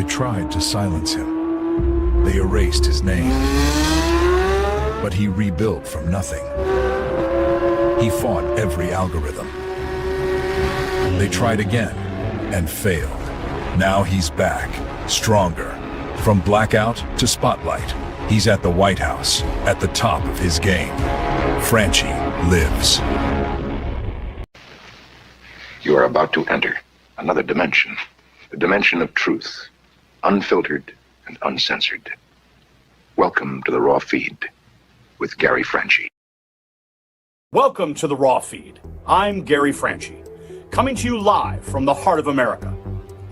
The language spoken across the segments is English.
They tried to silence him. They erased his name. But he rebuilt from nothing. He fought every algorithm. They tried again and failed. Now he's back, stronger. From blackout to spotlight, he's at the White House, at the top of his game. Franchi lives. You are about to enter another dimension, the dimension of truth, unfiltered and uncensored. Welcome to the Raw Feed with Gary Franchi. Welcome to the Raw Feed. I'm Gary Franchi, coming to you live from the heart of America.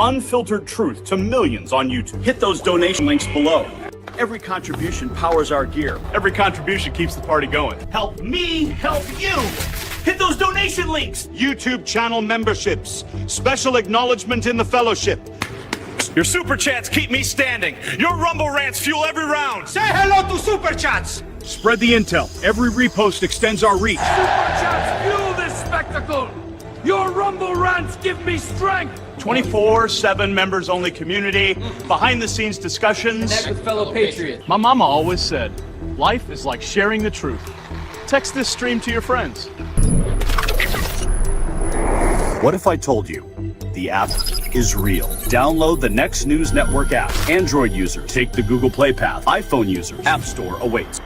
Unfiltered truth to millions on YouTube. Hit those donation links below. Every contribution powers our gear. Every contribution keeps the party going. Help me help you. Hit those donation links. YouTube channel memberships. Special acknowledgement in the fellowship. Your super chats keep me standing. Your Rumble rants fuel every round. Say hello to super chats. Spread the intel. Every repost extends our reach. Super chats fuel this spectacle. Your Rumble rants give me strength. 24/7 members-only community, behind-the-scenes discussions. Connect with fellow patriots. My mama always said, life is like sharing the truth. Text this stream to your friends. What if I told you the app is real? Download the Next News Network app. Android users, take the Google Play path. iPhone users, App Store awaits.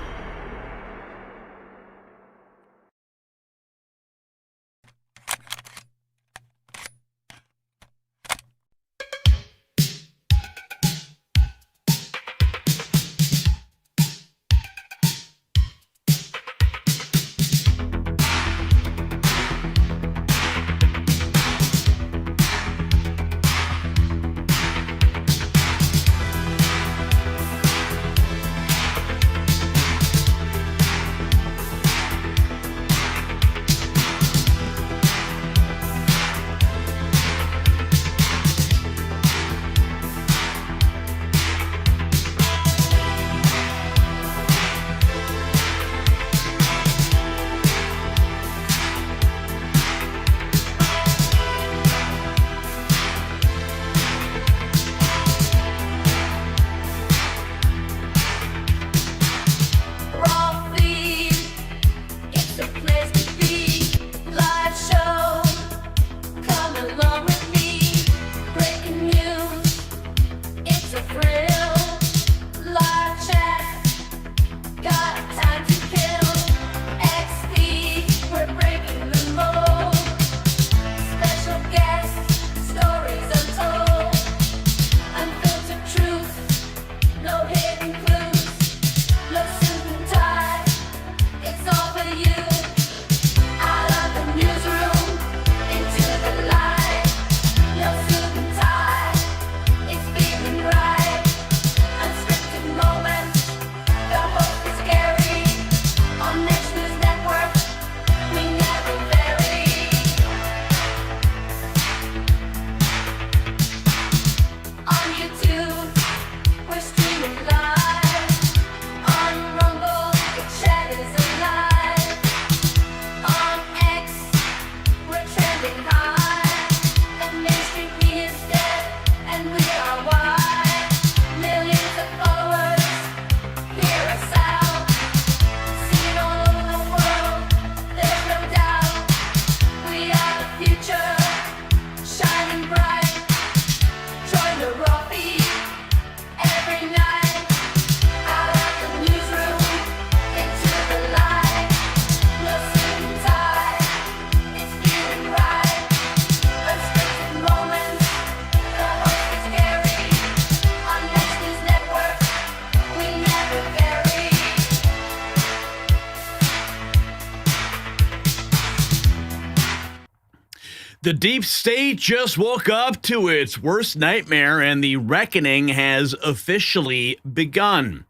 The deep state just woke up to its worst nightmare, and the reckoning has officially begun.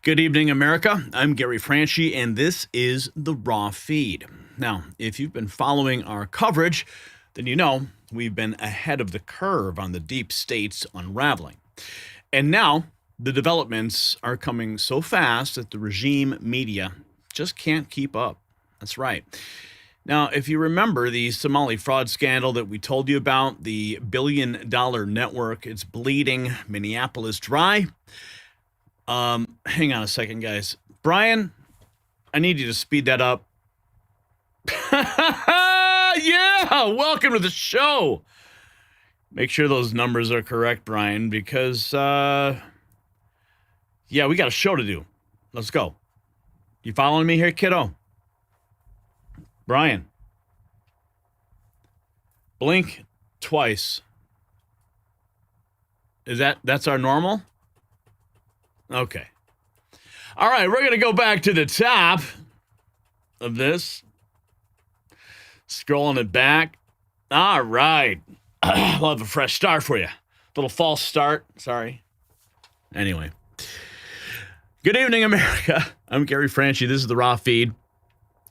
Good evening, America. I'm Gary Franchi, and this is the Raw Feed. Now, if you've been following our coverage, then you know we've been ahead of the curve on the deep state's unraveling. And now the developments are coming so fast that the regime media just can't keep up. That's right. Now, if you remember the Somali fraud scandal that we told you about, the billion-dollar network, it's bleeding Minneapolis dry. Hang on a second, guys. Brian, I need you to speed that up. Yeah, welcome to the show. Make sure those numbers are correct, Brian, because, yeah, we got a show to do. Let's go. You following me here, kiddo? Brian. Blink twice. That's our normal? Okay. All right, we're going to go back to the top of this. Scrolling it back. All right. We'll have a fresh start for you. Little false start. Sorry. Anyway. Good evening, America. I'm Gary Franchi. This is the Raw Feed.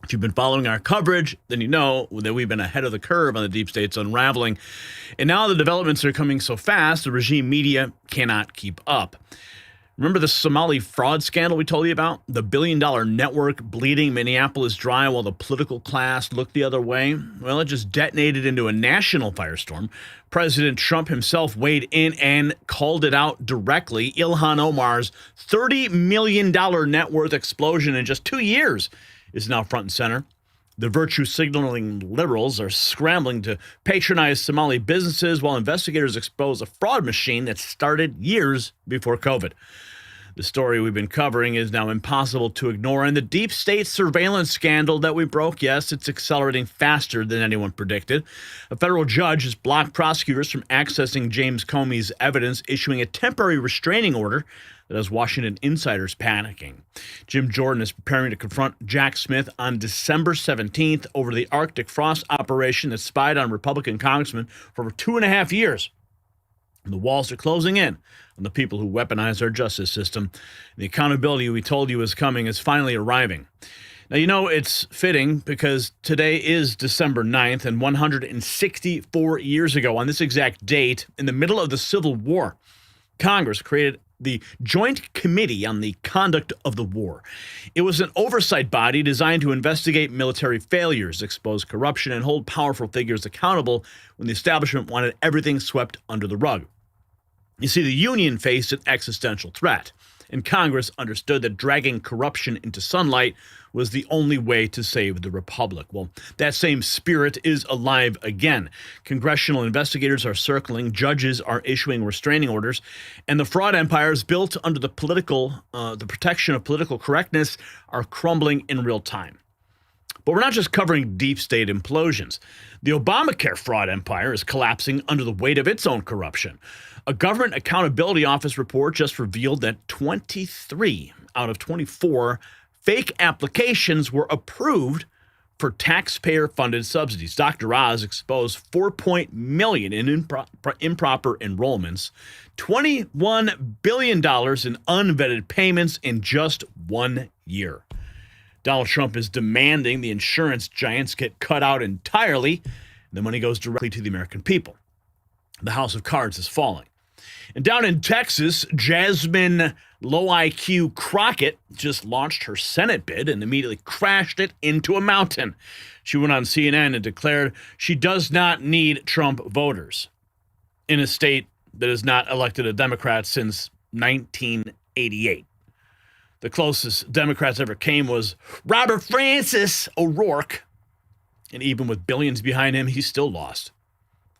If you've been following our coverage, then you know that we've been ahead of the curve on the deep state's unraveling. And now the developments are coming so fast, the regime media cannot keep up. Remember the Somali fraud scandal we told you about? The billion-dollar network bleeding Minneapolis dry while the political class looked the other way? Well, it just detonated into a national firestorm. President Trump himself weighed in and called it out directly. Ilhan Omar's $30 million net worth explosion in just 2 years is now front and center. The virtue-signaling liberals are scrambling to patronize Somali businesses while investigators expose a fraud machine that started years before COVID. The story we've been covering is now impossible to ignore, and the deep state surveillance scandal that we broke, yes, it's accelerating faster than anyone predicted. A federal judge has blocked prosecutors from accessing James Comey's evidence, issuing a temporary restraining order that has Washington insiders panicking. Jim Jordan is preparing to confront Jack Smith on December 17th over the Arctic frost operation that spied on Republican congressmen for over 2.5 years. And the walls are closing in on the people who weaponize our justice system. The accountability we told you is coming is finally arriving. Now, you know, it's fitting because today is December 9th, and 164 years ago, on this exact date, in the middle of the Civil War, Congress created the Joint Committee on the Conduct of the War. It was an oversight body designed to investigate military failures, expose corruption, and hold powerful figures accountable when the establishment wanted everything swept under the rug. You see, the Union faced an existential threat, and Congress understood that dragging corruption into sunlight was the only way to save the Republic. Well, that same spirit is alive again. Congressional investigators are circling, judges are issuing restraining orders, and the fraud empires built under the protection of political correctness are crumbling in real time. But we're not just covering deep state implosions. The Obamacare fraud empire is collapsing under the weight of its own corruption. A Government Accountability Office report just revealed that 23 out of 24 fake applications were approved for taxpayer-funded subsidies. Dr. Oz exposed $4 million in improper enrollments, $21 billion in unvetted payments in just 1 year. Donald Trump is demanding the insurance giants get cut out entirely, and the money goes directly to the American people. The house of cards is falling. And down in Texas, Jasmine Low IQ Crockett just launched her Senate bid and immediately crashed it into a mountain. She went on CNN and declared she does not need Trump voters in a state that has not elected a Democrat since 1988. The closest Democrats ever came was Robert Francis O'Rourke. And even with billions behind him, he still lost.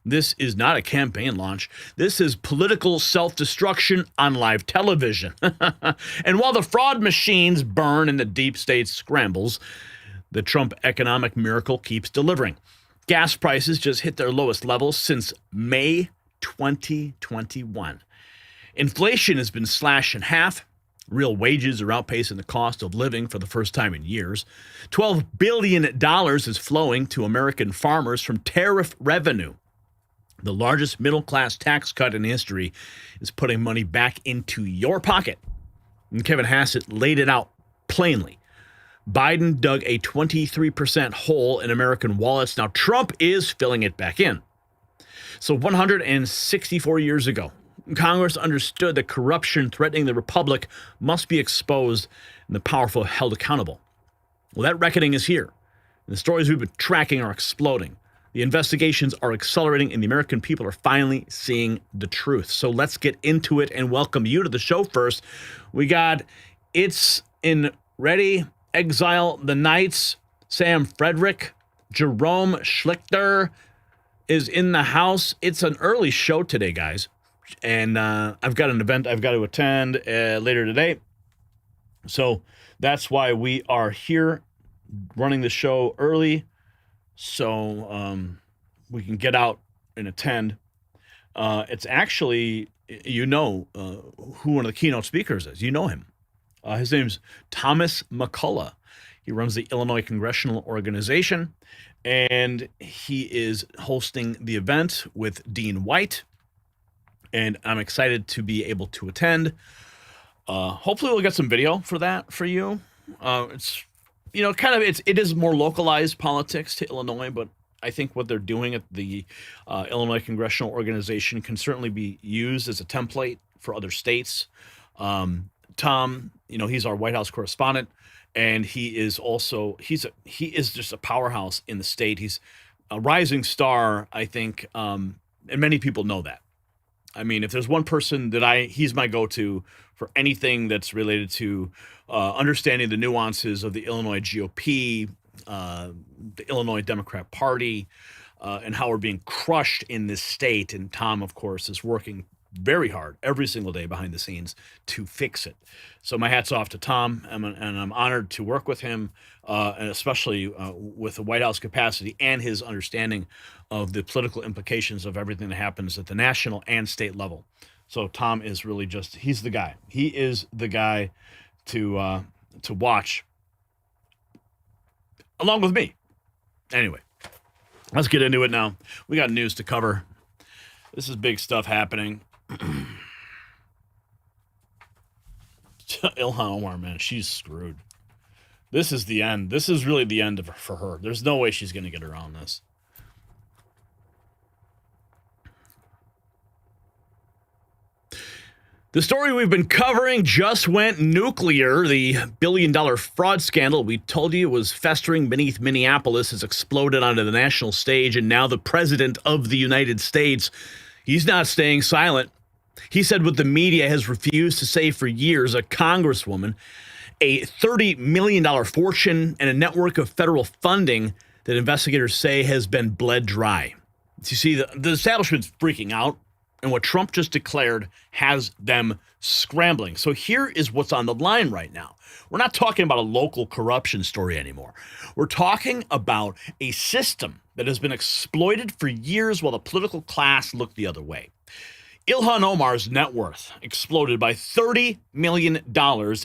This is not a campaign launch. This is political self-destruction on live television. And while the fraud machines burn and the deep state scrambles, the Trump economic miracle keeps delivering. Gas prices just hit their lowest levels since May 2021. Inflation has been slashed in half. Real wages are outpacing the cost of living for the first time in years. $12 billion is flowing to American farmers from tariff revenue. The largest middle-class tax cut in history is putting money back into your pocket. And Kevin Hassett laid it out plainly. Biden dug a 23% hole in American wallets. Now Trump is filling it back in. So 164 years ago, Congress understood that corruption threatening the republic must be exposed and the powerful held accountable. Well, that reckoning is here. The stories we've been tracking are exploding. The investigations are accelerating, and the American people are finally seeing the truth. So let's get into it and welcome you to the show first. We got It's in Ready, Exile the Knights, Sam Frederick, Jerome Schlichter is in the house. It's an early show today, guys. And I've got an event I've got to attend later today. So that's why we are here running the show early. So we can get out and attend. It's actually, who one of the keynote speakers is. You know him. His name's Thomas McCullough. He runs the Illinois Congressional Organization, and he is hosting the event with Dean White. And I'm excited to be able to attend. Hopefully we'll get some video for that for you. It is more localized politics to Illinois, but I think what they're doing at the Illinois Congressional Organization can certainly be used as a template for other states. Tom, he's our White House correspondent, and he is just a powerhouse in the state. He's a rising star, I think, and many people know that. I mean, if there's one person he's my go-to for anything that's related to understanding the nuances of the Illinois GOP, the Illinois Democrat Party, and how we're being crushed in this state. And Tom, of course, is working very hard every single day behind the scenes to fix it. So my hat's off to Tom, and I'm honored to work with him, and especially with the White House capacity and his understanding of the political implications of everything that happens at the national and state level. So Tom is really he's the guy. He is the guy to watch along with me. Anyway, let's get into it now. We got news to cover. This is big stuff happening. Ilhan Omar, man, she's screwed. This is the end. This is really the end for her. There's no way she's going to get around this. The story we've been covering just went nuclear. The billion-dollar fraud scandal we told you was festering beneath Minneapolis has exploded onto the national stage, and now the president of the United States, he's not staying silent. He said what the media has refused to say for years: a congresswoman, a $30 million fortune, and a network of federal funding that investigators say has been bled dry. You see, the establishment's freaking out, and what Trump just declared has them scrambling. So here is what's on the line right now. We're not talking about a local corruption story anymore. We're talking about a system that has been exploited for years while the political class looked the other way. Ilhan Omar's net worth exploded by $30 million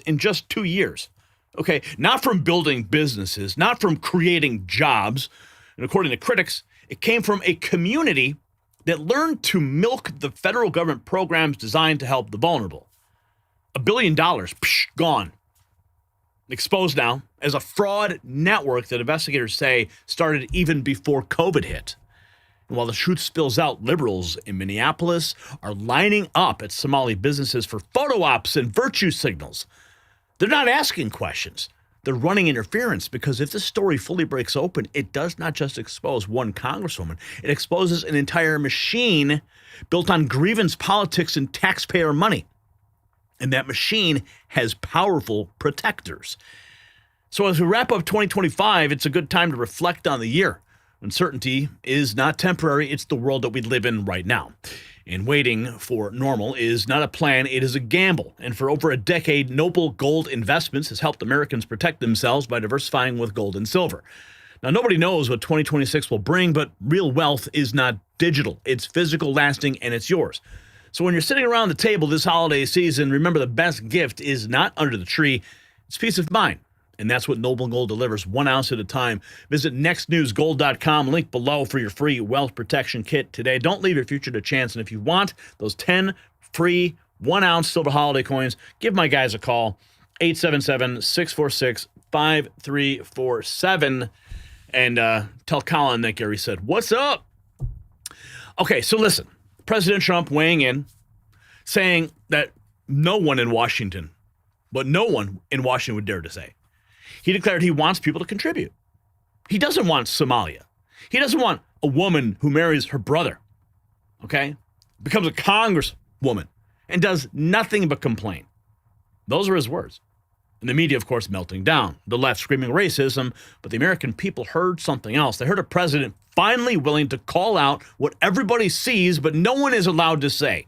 in just 2 years. Okay, not from building businesses, not from creating jobs. And according to critics, it came from a community that learned to milk the federal government programs designed to help the vulnerable. $1 billion, gone. Exposed now as a fraud network that investigators say started even before COVID hit. And while the truth spills out, liberals in Minneapolis are lining up at Somali businesses for photo ops and virtue signals. They're not asking questions. They're running interference, because if this story fully breaks open, it does not just expose one congresswoman. It exposes an entire machine built on grievance politics and taxpayer money. And that machine has powerful protectors. So as we wrap up 2025, it's a good time to reflect on the year. Uncertainty is not temporary. It's the world that we live in right now. And waiting for normal is not a plan, it is a gamble. And for over a decade, Noble Gold Investments has helped Americans protect themselves by diversifying with gold and silver. Now, nobody knows what 2026 will bring, but real wealth is not digital. It's physical, lasting, and it's yours. So when you're sitting around the table this holiday season, remember the best gift is not under the tree, it's peace of mind. And that's what Noble Gold delivers, 1 ounce at a time. Visit nextnewsgold.com, link below for your free wealth protection kit today. Don't leave your future to chance. And if you want those 10 free 1 ounce silver holiday coins, give my guys a call, 877-646-5347. And tell Colin that Gary said, "What's up?" Okay, so listen. President Trump weighing in, saying that no one in Washington would dare to say. He declared he wants people to contribute. He doesn't want Somalia. He doesn't want a woman who marries her brother, okay, becomes a congresswoman, and does nothing but complain. Those are his words. And the media, of course, melting down. The left screaming racism, but the American people heard something else. They heard a president finally willing to call out what everybody sees, but no one is allowed to say.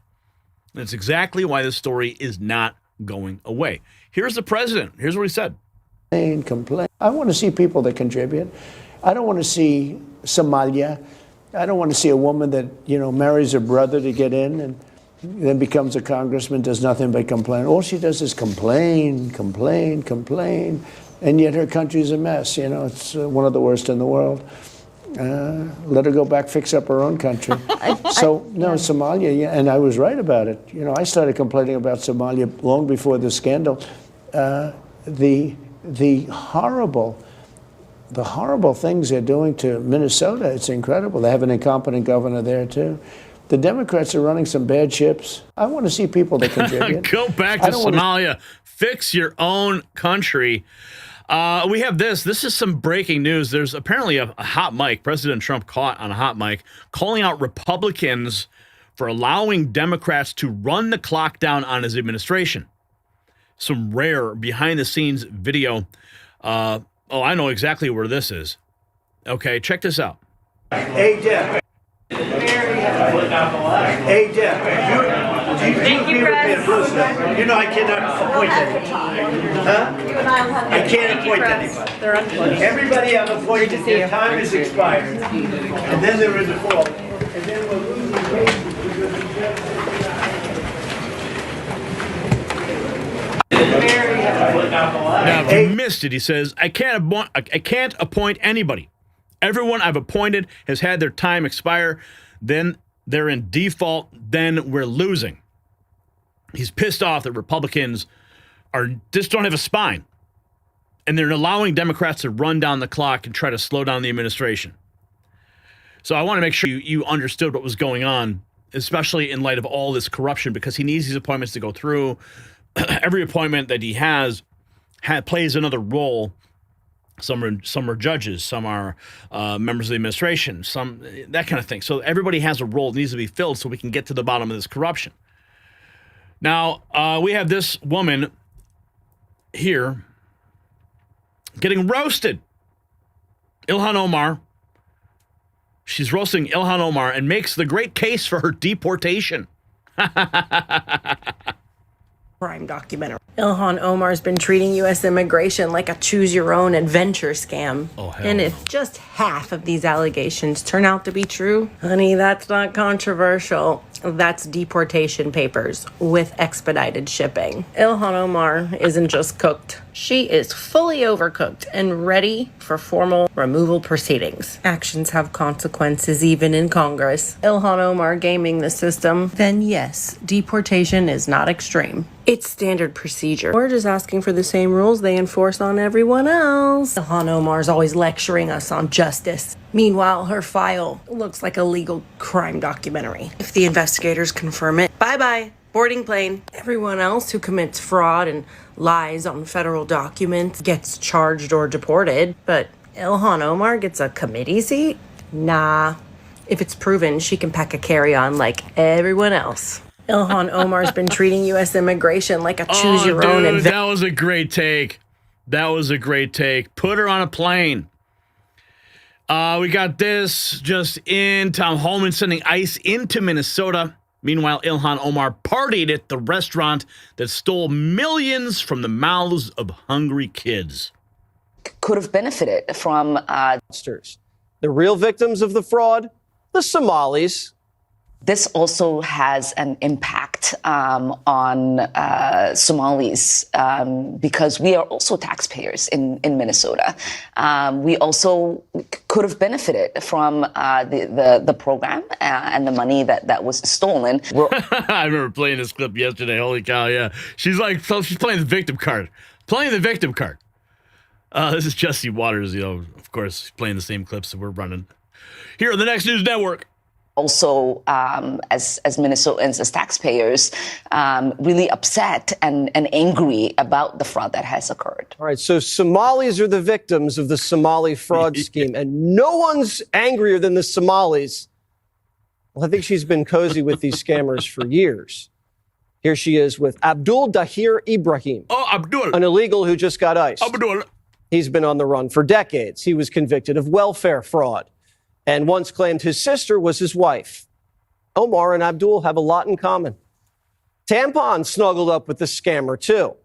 And it's exactly why this story is not going away. Here's the president. Here's what he said. Complain. I want to see people that contribute. I don't want to see Somalia. I don't want to see a woman that, marries her brother to get in and then becomes a congressman, does nothing but complain. All she does is complain, complain, complain, and yet her country's a mess. It's one of the worst in the world. Let her go back, fix up her own country. Somalia, yeah, and I was right about it. I started complaining about Somalia long before the scandal. The horrible things they're doing to Minnesota, it's incredible. They have an incompetent governor there, too. The Democrats are running some bad ships. I want to see people that contribute. Go back to Somalia. Fix your own country. We have this. This is some breaking news. There's apparently a hot mic. President Trump caught on a hot mic calling out Republicans for allowing Democrats to run the clock down on his administration. Some rare behind-the-scenes video. I know exactly where this is. Okay, check this out. Hey, Jeff. Hey, Jeff. Thank you, Chris. I cannot appoint anybody. Huh? I can't appoint anybody. They're unplugged. Everybody I've appointed, their time is expired. And then they're in default. And then we're losing Now, if you missed it, he says, I can't appoint anybody. Everyone I've appointed has had their time expire. Then they're in default. Then we're losing. He's pissed off that Republicans just don't have a spine. And they're allowing Democrats to run down the clock and try to slow down the administration. So I want to make sure you understood what was going on, especially in light of all this corruption, because he needs these appointments to go through. Every appointment that he plays another role. Some are judges, some are members of the administration, that kind of thing. So everybody has a role that needs to be filled so we can get to the bottom of this corruption. Now, we have this woman here getting roasted. Ilhan Omar. She's roasting Ilhan Omar and makes the great case for her deportation. Crime documentary. Ilhan Omar's been treating U.S. immigration like a choose-your-own adventure scam. Oh, hell and no. if just half of these allegations turn out to be true, honey, that's not controversial. That's deportation papers with expedited shipping. Ilhan Omar isn't just cooked. She is fully overcooked and ready for formal removal proceedings. Actions have consequences even in Congress. Ilhan Omar gaming the system, then yes, deportation is not extreme. It's standard procedure. We're just asking for the same rules they enforce on everyone else. Ilhan Omar's always lecturing us on justice. Meanwhile, her file looks like a legal crime documentary. If the investigators confirm it, bye-bye, boarding plane. Everyone else who commits fraud and lies on federal documents gets charged or deported. But Ilhan Omar gets a committee seat? Nah. If it's proven, she can pack a carry-on like everyone else. Ilhan Omar's been treating U.S. immigration like a choose-your-own adventure. That was a great take. That was a great take. Put her on a plane. We got this just in. Tom Holman sending ICE into Minnesota. Meanwhile, Ilhan Omar partied at the restaurant that stole millions from the mouths of hungry kids. Could have benefited from the real victims of the fraud, the Somalis. This also has an impact on Somalis because we are also taxpayers in Minnesota. We also could have benefited from the program and the money that was stolen. I remember playing this clip yesterday. Holy cow, yeah. She's playing the victim card. This is Jesse Waters, of course, playing the same clips that we're running here on the Next News Network. Also, as Minnesotans, as taxpayers, really upset and angry about the fraud that has occurred. All right, so Somalis are the victims of the Somali fraud scheme, and no one's angrier than the Somalis. Well, I think she's been cozy with these scammers for years. Here she is with Abdul Dahir Ibrahim. Oh, Abdul. An illegal who just got iced. Abdul. He's been on the run for decades. He was convicted of welfare fraud and once claimed his sister was his wife. Omar and Abdul have a lot in common. Tampon snuggled up with the scammer, too.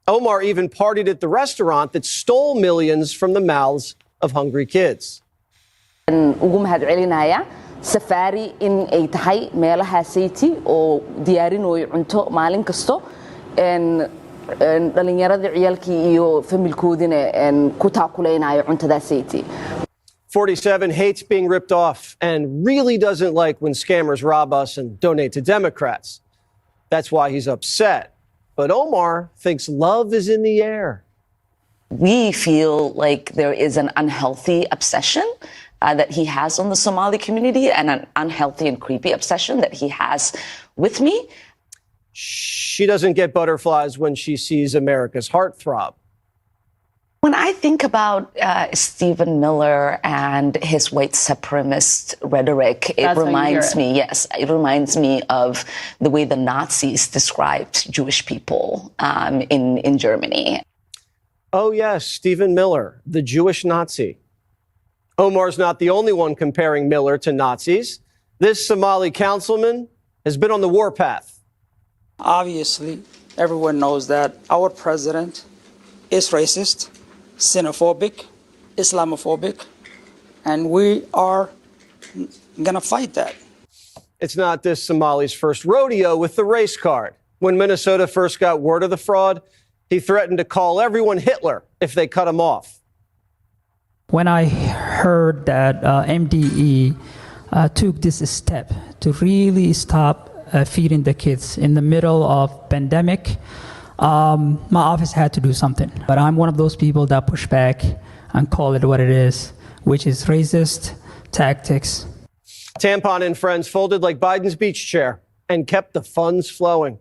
Omar even partied at the restaurant that stole millions from the mouths of hungry kids. ugu mahadcelinaya safari in ay tahay meelaha city oo diyaarinayo cunto maalin kasto dhalinyarada ciyalkii iyo familkoodina ku taakulaynayo cuntada city. 47 hates being ripped off and really doesn't like when scammers rob us and donate to Democrats. That's why he's upset. But Omar thinks love is in the air. We feel like there is an unhealthy obsession that he has on the Somali community and an unhealthy and creepy obsession that he has with me. She doesn't get butterflies when she sees America's heartthrob. When I think about Stephen Miller and his white supremacist rhetoric, it reminds me of the way the Nazis described Jewish people in Germany. Oh, yes, Stephen Miller, the Jewish Nazi. Omar's not the only one comparing Miller to Nazis. This Somali councilman has been on the warpath. Obviously, everyone knows that our president is racist, xenophobic, Islamophobic, and we are going to fight that. It's not this Somali's first rodeo with the race card. When Minnesota first got word of the fraud, he threatened to call everyone Hitler if they cut him off. When I heard that MDE took this step to really stop feeding the kids in the middle of pandemic, my office had to do something. But I'm one of those people that push back and call it what it is, which is racist tactics. Tampon and friends folded like Biden's beach chair and kept the funds flowing.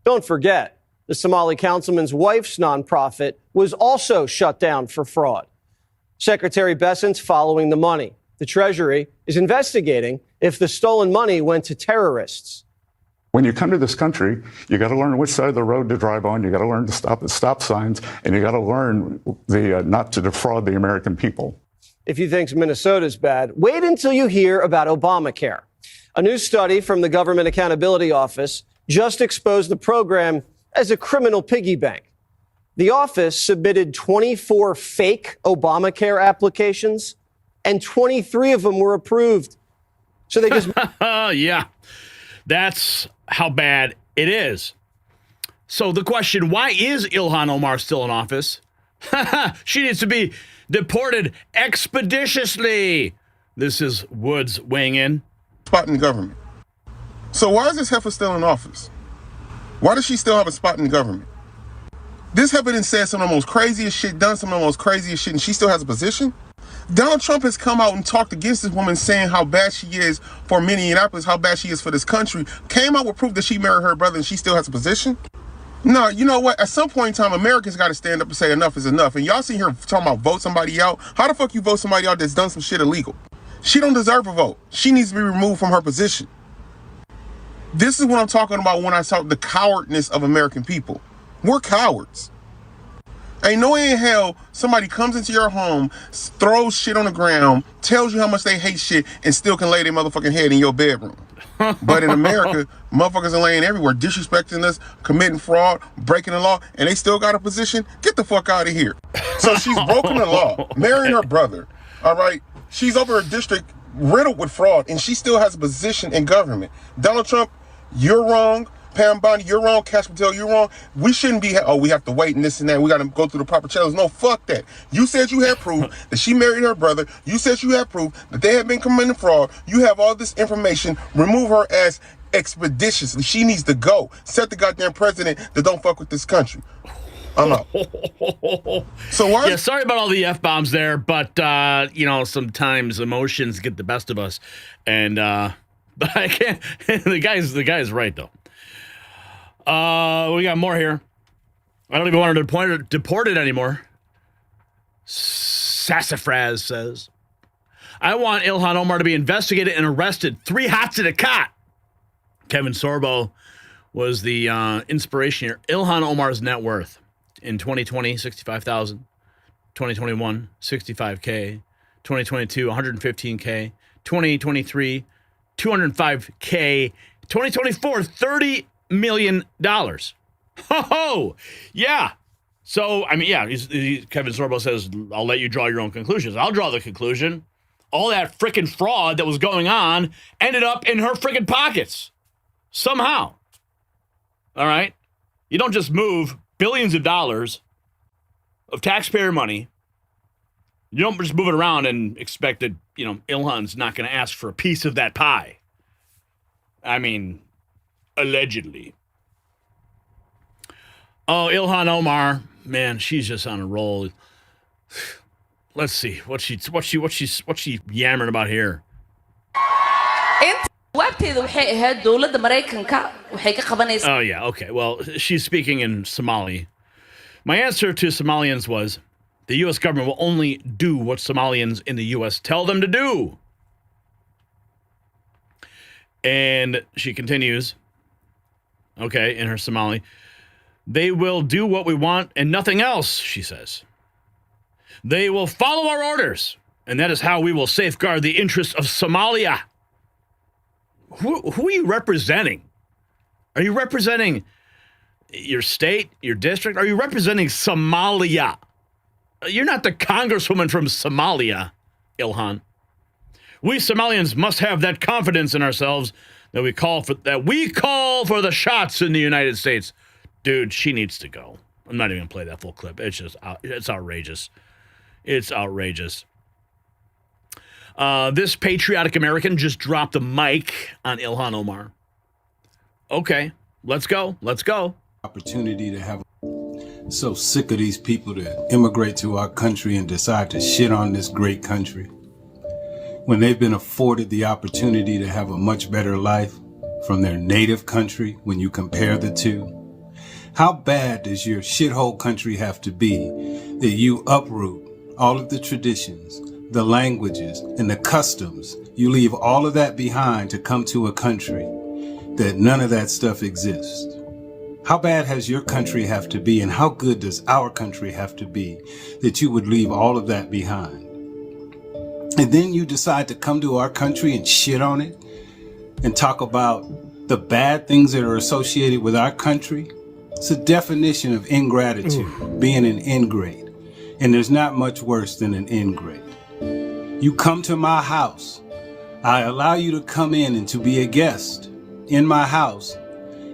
Don't forget, the Somali councilman's wife's nonprofit was also shut down for fraud. Secretary Bessent's following the money. The Treasury is investigating if the stolen money went to terrorists. When you come to this country, you got to learn which side of the road to drive on. You got to learn to stop at stop signs, and you got to learn not to defraud the American people. If you think Minnesota's bad, wait until you hear about Obamacare. A new study from the Government Accountability Office just exposed the program as a criminal piggy bank. The office submitted 24 fake Obamacare applications, and 23 of them were approved. So they just... Yeah, that's how bad it is. So the question, why is Ilhan Omar still in office? She needs to be deported expeditiously. This is Woods weighing in. Spot in the government. So why is this heifer still in office? Why does she still have a spot in the government? This heifer done said some of the most craziest shit, done some of the most craziest shit, and she still has a position? Donald Trump has come out and talked against this woman, saying how bad she is for Minneapolis, how bad she is for this country. Came out with proof that she married her brother and she still has a position? No, you know what? At some point in time, Americans got to stand up and say enough is enough. And y'all sitting here talking about vote somebody out. How the fuck you vote somebody out that's done some shit illegal? She don't deserve a vote. She needs to be removed from her position. This is what I'm talking about when I talk the cowardness of American people. We're cowards. Ain't no way in hell somebody comes into your home, throws shit on the ground, tells you how much they hate shit, and still can lay their motherfucking head in your bedroom. But in America, motherfuckers are laying everywhere, disrespecting us, committing fraud, breaking the law, and they still got a position. Get the fuck out of here. So she's broken the law, marrying her brother, all right? She's over her district riddled with fraud, and she still has a position in government. Donald Trump, you're wrong. Pam Bondi, you're wrong. Cash Patel, you're wrong. We shouldn't be, we have to wait and this and that. We got to go through the proper channels. No, fuck that. You said you had proof that she married her brother. You said you had proof that they had been committing fraud. You have all this information. Remove her ass expeditiously. She needs to go. Set the goddamn president that don't fuck with this country. I'm out. So why? Yeah, sorry about all the F-bombs there, but, sometimes emotions get the best of us. And, But I can't. The guy's right though. We got more here. I don't even want to deport it anymore. Sassafras says, I want Ilhan Omar to be investigated and arrested. 3 hots in a cot. Kevin Sorbo was the inspiration here. Ilhan Omar's net worth in 2020, $65,000. 2021, $65K. 2022, $115K. 2023, $205K. 2024, $30 million. Ho! Yeah. So, I mean, yeah, Kevin Sorbo says, I'll let you draw your own conclusions. I'll draw the conclusion. All that freaking fraud that was going on ended up in her freaking pockets. Somehow. All right? You don't just move billions of dollars of taxpayer money. You don't just move it around and expect that, Ilhan's not going to ask for a piece of that pie. I mean, allegedly. Oh, Ilhan Omar, man, she's just on a roll. Let's see what's she yammering about here. Oh yeah, okay. Well, she's speaking in Somali. My answer to Somalians was, the U.S. government will only do what Somalians in the U.S. tell them to do. And she continues, okay, in her Somali, they will do what we want and nothing else, she says. They will follow our orders, and that is how we will safeguard the interests of Somalia. Who are you representing? Are you representing your state, your district? Are you representing Somalia? You're not the congresswoman from Somalia, Ilhan. We Somalians must have that confidence in ourselves that we call for the shots in the United States. Dude, she needs to go. I'm not even going to play that full clip. It's outrageous. It's outrageous. This patriotic American just dropped the mic on Ilhan Omar. Okay, let's go. Let's go. Opportunity to have. So sick of these people that immigrate to our country and decide to shit on this great country when they've been afforded the opportunity to have a much better life from their native country when you compare the two. How bad does your shithole country have to be that you uproot all of the traditions, the languages, and the customs? You leave all of that behind to come to a country that none of that stuff exists. How bad has your country have to be, and how good does our country have to be that you would leave all of that behind? And then you decide to come to our country and shit on it and talk about the bad things that are associated with our country? It's a definition of ingratitude, being an ingrate. And there's not much worse than an ingrate. You come to my house. I allow you to come in and to be a guest in my house,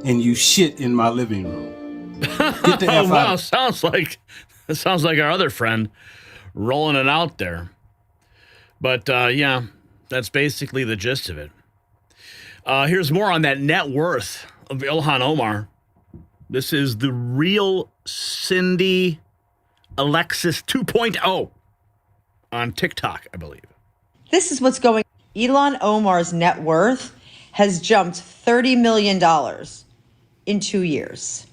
and you shit in my living room. Get the F out. Sounds like our other friend rolling it out there. But yeah, that's basically the gist of it. Here's more on that net worth of Ilhan Omar. This is the real Cindy Alexis 2.0 on TikTok, I believe. This is what's going on. Ilhan Omar's net worth has jumped $30 million in 2 years.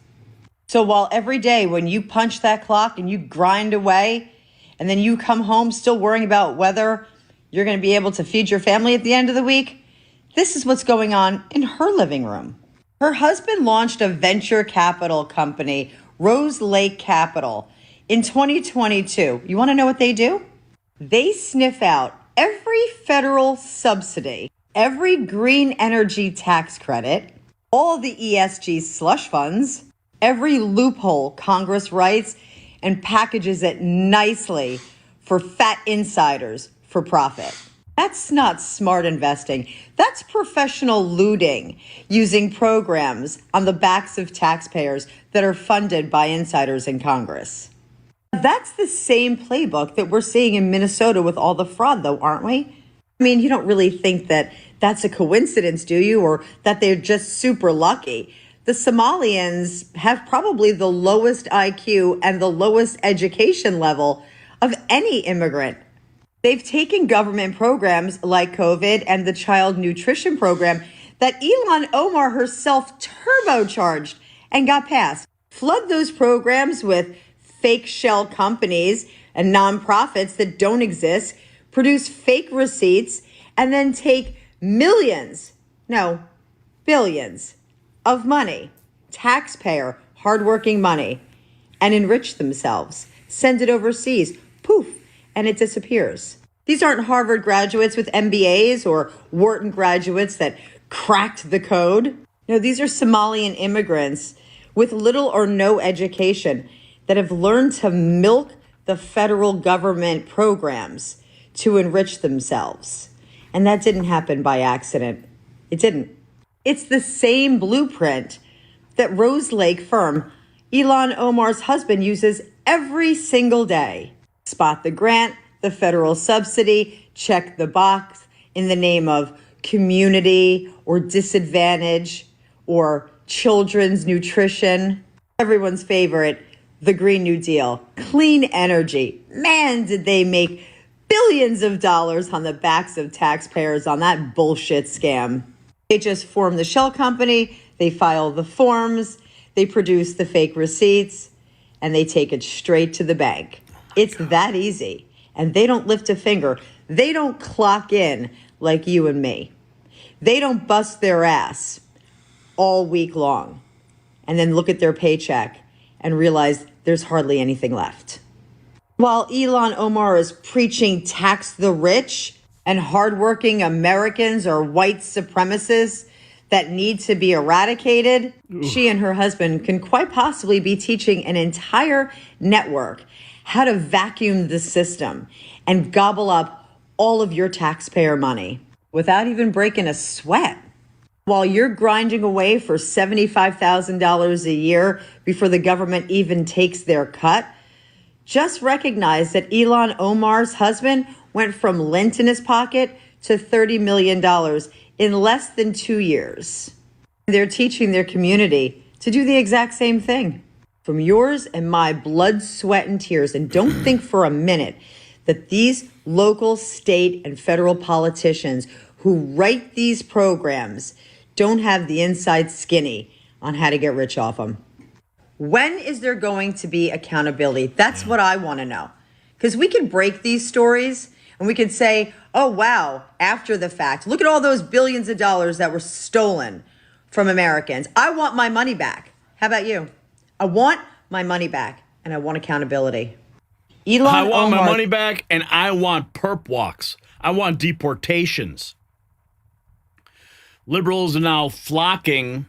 So while every day when you punch that clock and you grind away, and then you come home still worrying about whether you're going to be able to feed your family at the end of the week, this is what's going on in her living room. Her husband launched a venture capital company, Rose Lake Capital, in 2022. You want to know what they do? They sniff out every federal subsidy, every green energy tax credit, all the ESG slush funds, every loophole Congress writes, and packages it nicely for fat insiders for profit. That's not smart investing. That's professional looting, using programs on the backs of taxpayers that are funded by insiders in Congress. That's the same playbook that we're seeing in Minnesota with all the fraud, though, aren't we? I mean, you don't really think that that's a coincidence, do you? Or that they're just super lucky. The Somalians have probably the lowest IQ and the lowest education level of any immigrant. They've taken government programs like COVID and the child nutrition program that Ilhan Omar herself turbocharged and got passed. Flood those programs with fake shell companies and nonprofits that don't exist, produce fake receipts, and then take millions, no, billions of money, taxpayer, hardworking money, and enrich themselves. Send it overseas, poof, and it disappears. These aren't Harvard graduates with MBAs or Wharton graduates that cracked the code. No, these are Somalian immigrants with little or no education that have learned to milk the federal government programs to enrich themselves. And that didn't happen by accident. It didn't. It's the same blueprint that Rose Lake firm Ilhan Omar's husband uses every single day. Spot the grant, the federal subsidy, check the box in the name of community or disadvantage or children's nutrition. Everyone's favorite, the Green New Deal, clean energy. Man, did they make billions of dollars on the backs of taxpayers on that bullshit scam. They just form the shell company, they file the forms, they produce the fake receipts, and they take it straight to the bank. It's that easy. And they don't lift a finger. They don't clock in like you and me. They don't bust their ass all week long and then look at their paycheck and realize there's hardly anything left. While Ilhan Omar is preaching tax the rich and hardworking Americans are white supremacists that need to be eradicated, she and her husband can quite possibly be teaching an entire network how to vacuum the system and gobble up all of your taxpayer money without even breaking a sweat. While you're grinding away for $75,000 a year before the government even takes their cut, just recognize that Ilhan Omar's husband went from lint in his pocket to $30 million in less than 2 years. They're teaching their community to do the exact same thing. From yours and my blood, sweat, and tears. And don't think for a minute that these local, state, and federal politicians who write these programs don't have the inside skinny on how to get rich off them. When is there going to be accountability? That's what I want to know. Because we can break these stories and we can say, oh, wow, after the fact, look at all those billions of dollars that were stolen from Americans. I want my money back. How about you? I want my money back, and I want accountability. I want my money back, and I want perp walks. I want deportations. Liberals are now flocking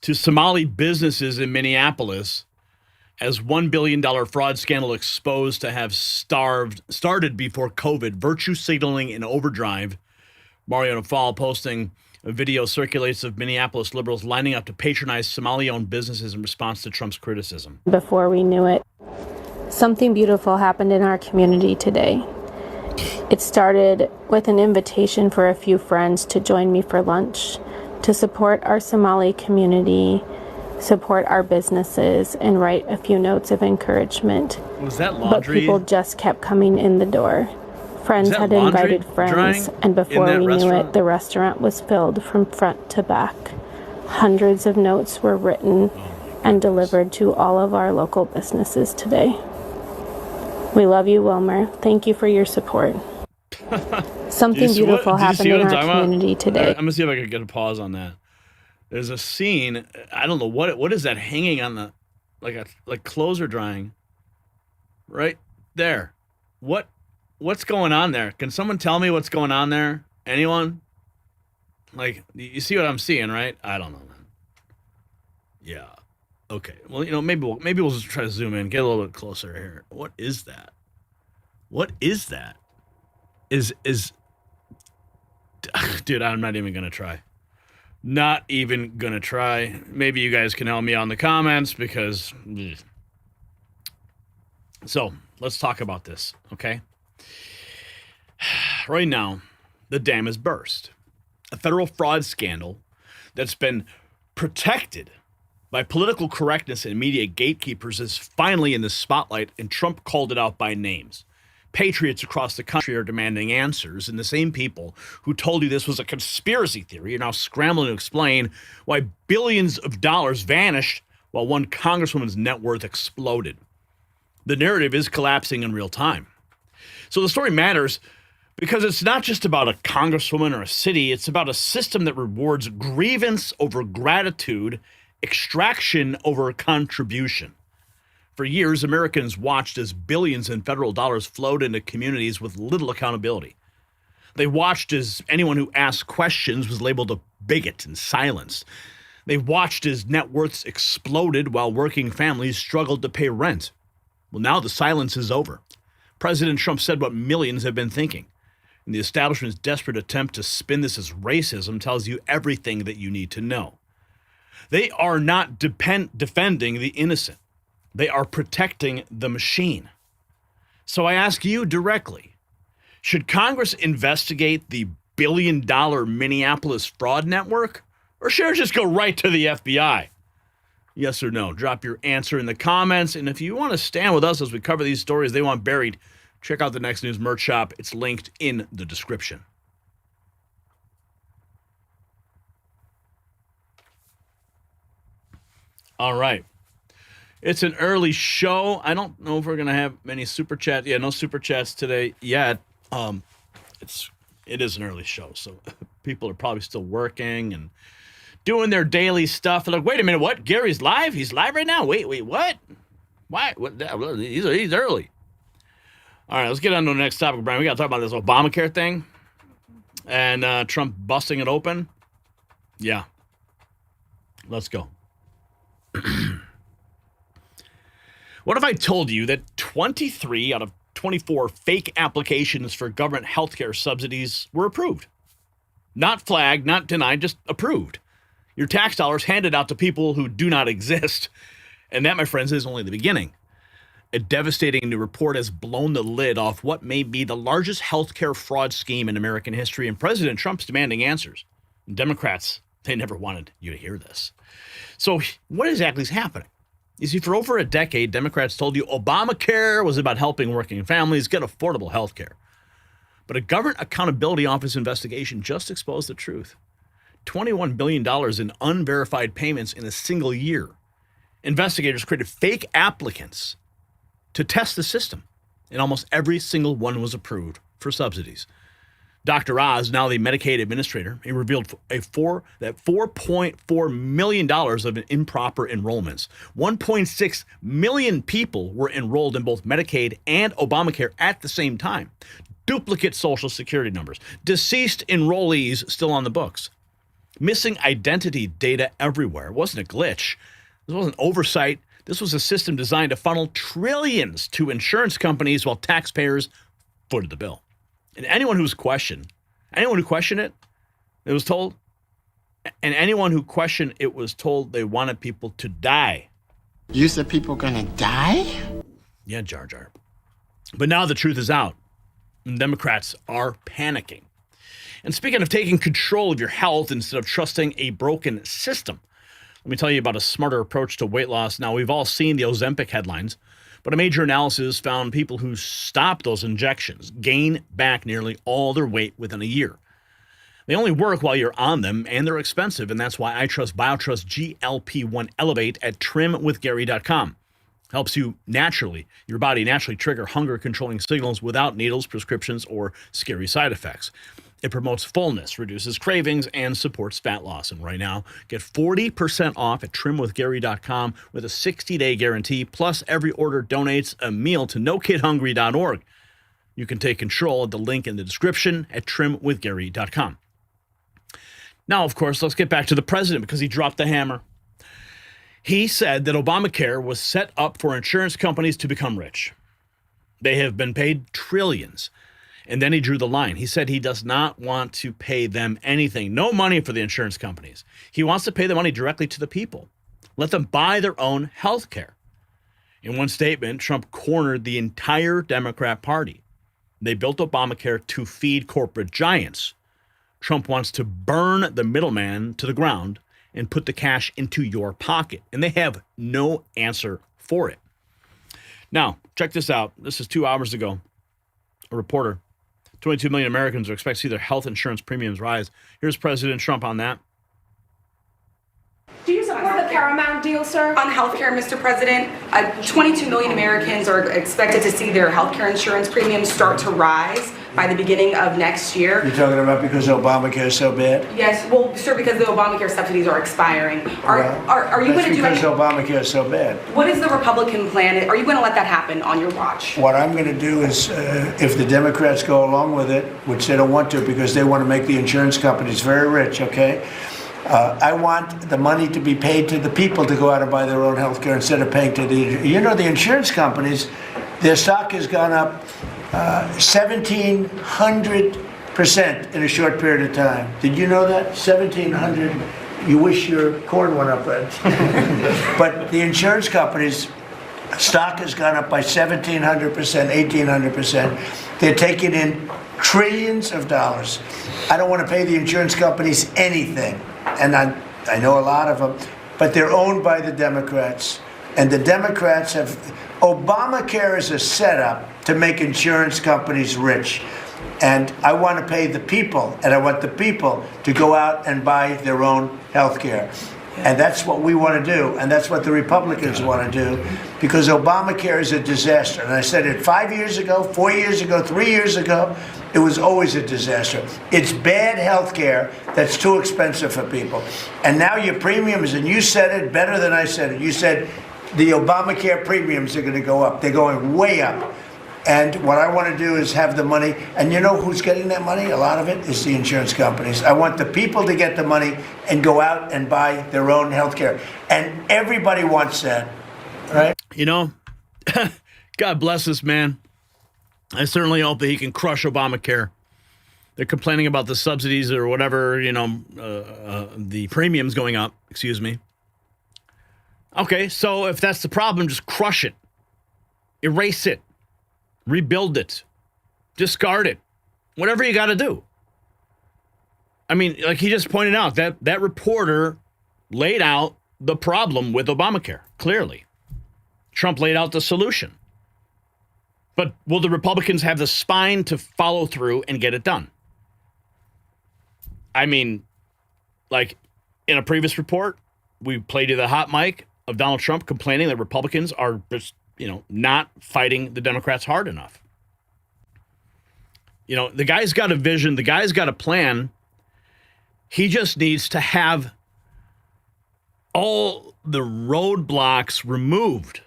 to Somali businesses in Minneapolis as $1 billion fraud scandal exposed to have started before COVID, virtue signaling in overdrive. Mario Nafal posting a video circulates of Minneapolis liberals lining up to patronize Somali-owned businesses in response to Trump's criticism. Before we knew it, something beautiful happened in our community today. It started with an invitation for a few friends to join me for lunch, to support our Somali community, support our businesses, and write a few notes of encouragement. Was that laundry? But people just kept coming in the door. Friends had invited friends, and before we knew it, the restaurant was filled from front to back. Hundreds of notes were written and delivered to all of our local businesses today. We love you, Wilmer. Thank you for your support. Something beautiful happened in our community today. I'm gonna see if I can get a pause on that. There's a scene. I don't know what is that hanging on the like clothes are drying. Right there. What's going on there? Can someone tell me what's going on there? Anyone? Like, you see what I'm seeing, right? I don't know, man. Yeah. Okay. Well, maybe we'll just try to zoom in, get a little bit closer here. What is that? What is that? Dude, I'm not even gonna try. Not even gonna try. Maybe you guys can help me out in the comments because. So let's talk about this, okay? Right now, the dam has burst. A federal fraud scandal that's been protected by political correctness and media gatekeepers is finally in the spotlight, and Trump called it out by names. Patriots across the country are demanding answers, and the same people who told you this was a conspiracy theory are now scrambling to explain why billions of dollars vanished while one congresswoman's net worth exploded. The narrative is collapsing in real time. So the story matters because it's not just about a congresswoman or a city, it's about a system that rewards grievance over gratitude, extraction over contribution. For years, Americans watched as billions in federal dollars flowed into communities with little accountability. They watched as anyone who asked questions was labeled a bigot and silenced. They watched as net worths exploded while working families struggled to pay rent. Well, now the silence is over. President Trump said what millions have been thinking. And the establishment's desperate attempt to spin this as racism tells you everything that you need to know. They are not defending the innocent. They are protecting the machine. So I ask you directly, should Congress investigate the billion-dollar Minneapolis fraud network, or should it just go right to the FBI? Yes or no? Drop your answer in the comments. And if you want to stand with us as we cover these stories they want buried, check out the Next News merch shop. It's linked in the description. All right. It's an early show. I don't know if we're going to have many super chats. Yeah, no super chats today yet. It is an early show, so people are probably still working and doing their daily stuff. They're like, wait a minute, what? Gary's live? He's live right now? Wait, what? Why? What? He's early. All right, let's get on to the next topic, Brian. We got to talk about this Obamacare thing and Trump busting it open. Yeah. Let's go. What if I told you that 23 out of 24 fake applications for government healthcare subsidies were approved? Not flagged, not denied, just approved. Your tax dollars handed out to people who do not exist. And that, my friends, is only the beginning. A devastating new report has blown the lid off what may be the largest healthcare fraud scheme in American history, and President Trump's demanding answers. And Democrats, they never wanted you to hear this. So what exactly is happening? You see, for over a decade, Democrats told you Obamacare was about helping working families get affordable health care. But a Government Accountability Office investigation just exposed the truth. $21 billion in unverified payments in a single year. Investigators created fake applicants to test the system, and almost every single one was approved for subsidies. Dr. Oz, now the Medicaid administrator, he revealed that $4.4 million of improper enrollments. 1.6 million people were enrolled in both Medicaid and Obamacare at the same time. Duplicate Social Security numbers. Deceased enrollees still on the books. Missing identity data everywhere. It wasn't a glitch. This wasn't oversight. This was a system designed to funnel trillions to insurance companies while taxpayers footed the bill. And anyone who questioned it, it was told, and anyone who questioned it was told they wanted people to die. You said people gonna die? Yeah, Jar Jar. But now the truth is out, and Democrats are panicking. And speaking of taking control of your health instead of trusting a broken system, let me tell you about a smarter approach to weight loss. Now, we've all seen the Ozempic headlines, but a major analysis found people who stop those injections gain back nearly all their weight within a year. They only work while you're on them, and they're expensive, and that's why I trust BioTrust GLP-1 Elevate at trimwithgary.com. Helps your body naturally trigger hunger-controlling signals without needles, prescriptions, or scary side effects. It promotes fullness, reduces cravings, and supports fat loss. And right now, get 40% off at trimwithgary.com with a 60-day guarantee, plus every order donates a meal to nokidhungry.org. You can take control at the link in the description at trimwithgary.com. Now, of course, let's get back to the president because he dropped the hammer. He said that Obamacare was set up for insurance companies to become rich. They have been paid trillions. And then he drew the line. He said he does not want to pay them anything. No money for the insurance companies. He wants to pay the money directly to the people. Let them buy their own health care. In one statement, Trump cornered the entire Democrat Party. They built Obamacare to feed corporate giants. Trump wants to burn the middleman to the ground and put the cash into your pocket. And they have no answer for it. Now, check this out. This is 2 hours ago. a reporter. 22 million Americans are expected to see their health insurance premiums rise. Here's President Trump on that. Do you support the Paramount deal, sir? On healthcare, Mr. President, 22 million Americans are expected to see their healthcare insurance premiums start to rise by the beginning of next year. You're talking about because Obamacare is so bad? Yes, well, sir, because the Obamacare subsidies are expiring. Are you going to do because anything? Obamacare is so bad. What is the Republican plan? Are you going to let that happen on your watch? What I'm going to do is, if the Democrats go along with it, which they don't want to because they want to make the insurance companies very rich, okay? I want the money to be paid to the people to go out and buy their own health care instead of paying to the insurance companies, their stock has gone up 1,700% in a short period of time. Did you know that? 1,700. You wish your corn went up, Ed. But the insurance companies' stock has gone up by 1,700%, 1,800%. They're taking in trillions of dollars. I don't want to pay the insurance companies anything. And I know a lot of them, but they're owned by the Democrats. And the Democrats have... Obamacare is a setup to make insurance companies rich. And I want to pay the people, and I want the people to go out and buy their own health care. And that's what we want to do, and that's what the Republicans want to do, because Obamacare is a disaster. And I said it 5 years ago, 4 years ago, 3 years ago. It was always a disaster. It's bad health care that's too expensive for people. And now your premiums, and you said it better than I said it. You said the Obamacare premiums are going to go up. They're going way up. And what I want to do is have the money. And you know who's getting that money? A lot of it is the insurance companies. I want the people to get the money and go out and buy their own health care. And everybody wants that, right? You know, God bless this man. I certainly hope that he can crush Obamacare. They're complaining about the subsidies or whatever, the premiums going up, excuse me. Okay, so if that's the problem, just crush it. Erase it. Rebuild it. Discard it. Whatever you got to do. I mean, like he just pointed out, that reporter laid out the problem with Obamacare, clearly. Trump laid out the solution. But will the Republicans have the spine to follow through and get it done? I mean, like in a previous report, we played you the hot mic of Donald Trump complaining that Republicans are just, not fighting the Democrats hard enough. The guy's got a vision. The guy's got a plan. He just needs to have all the roadblocks removed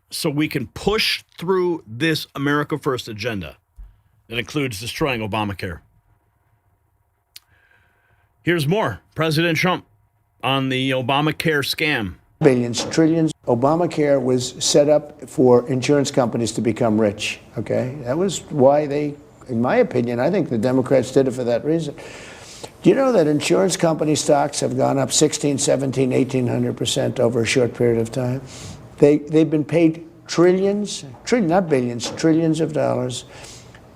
so we can push through this America First agenda that includes destroying Obamacare. Here's more. President Trump on the Obamacare scam. Billions, trillions. Obamacare was set up for insurance companies to become rich, okay? That was why they, in my opinion, I think the Democrats did it for that reason. Do you know that insurance company stocks have gone up 16, 17, 1,800% over a short period of time? They've been paid trillions, not billions, trillions of dollars.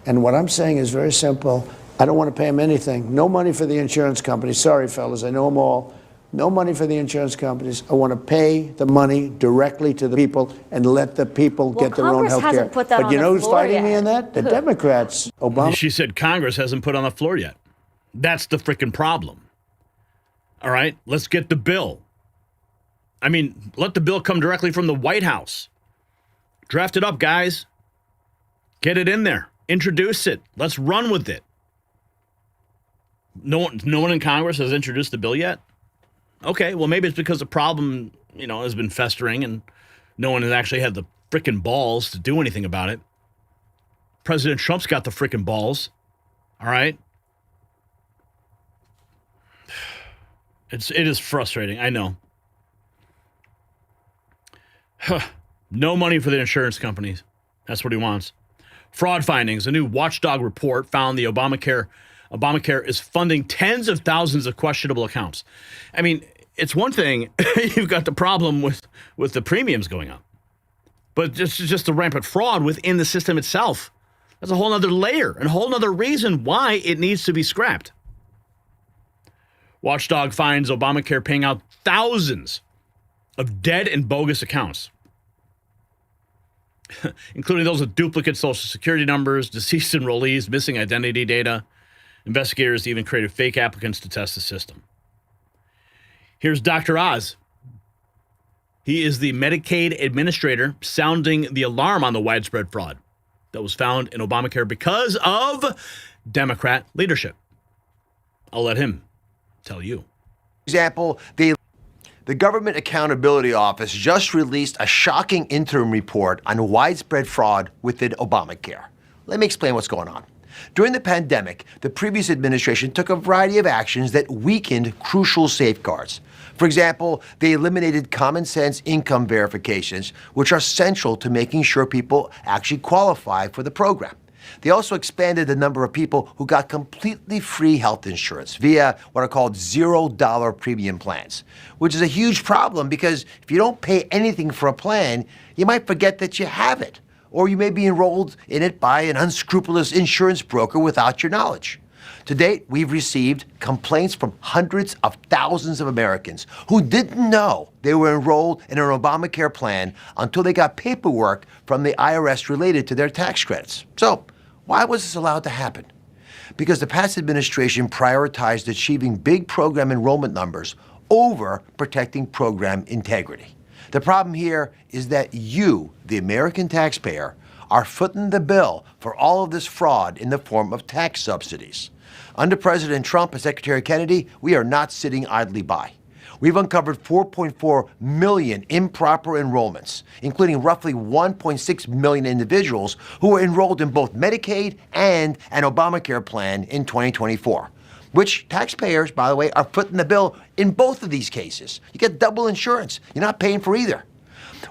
And what I'm saying is very simple. I don't want to pay them anything. No money for the insurance companies. Sorry, fellas, I know them all. No money for the insurance companies. I want to pay the money directly to the people and let the people get their own health care. But you know who's fighting me in that? The Democrats. Obama. She said Congress hasn't put on the floor yet. That's the freaking problem. All right, let's get the bill. I mean, let the bill come directly from the White House. Draft it up, guys. Get it in there. Introduce it. Let's run with it. No one in Congress has introduced the bill yet? Okay, well, maybe it's because the problem, has been festering and no one has actually had the frickin' balls to do anything about it. President Trump's got the frickin' balls. All right? It is frustrating, I know. No money for the insurance companies. That's what he wants. Fraud findings. A new watchdog report found the Obamacare is funding tens of thousands of questionable accounts. I mean, it's one thing you've got the problem with the premiums going up, but just the rampant fraud within the system itself. That's a whole other layer and a whole other reason why it needs to be scrapped. Watchdog finds Obamacare paying out thousands of dead and bogus accounts. including those with duplicate social security numbers, deceased enrollees, missing identity data. Investigators even created fake applicants to test the system. Here's Dr. Oz. He is the Medicaid administrator sounding the alarm on the widespread fraud that was found in Obamacare because of Democrat leadership. I'll let him tell you. Example, the Government Accountability Office just released a shocking interim report on widespread fraud within Obamacare. Let me explain what's going on. During the pandemic, the previous administration took a variety of actions that weakened crucial safeguards. For example, they eliminated common sense income verifications, which are central to making sure people actually qualify for the program. They also expanded the number of people who got completely free health insurance via what are called $0 premium plans, which is a huge problem because if you don't pay anything for a plan, you might forget that you have it, or you may be enrolled in it by an unscrupulous insurance broker without your knowledge. To date, we've received complaints from hundreds of thousands of Americans who didn't know they were enrolled in an Obamacare plan until they got paperwork from the IRS related to their tax credits. So, why was this allowed to happen? Because the past administration prioritized achieving big program enrollment numbers over protecting program integrity. The problem here is that you, the American taxpayer, are footing the bill for all of this fraud in the form of tax subsidies. Under President Trump and Secretary Kennedy, we are not sitting idly by. We've uncovered 4.4 million improper enrollments, including roughly 1.6 million individuals who were enrolled in both Medicaid and an Obamacare plan in 2024, which taxpayers, by the way, are footing the bill in both of these cases. You get double insurance. You're not paying for either.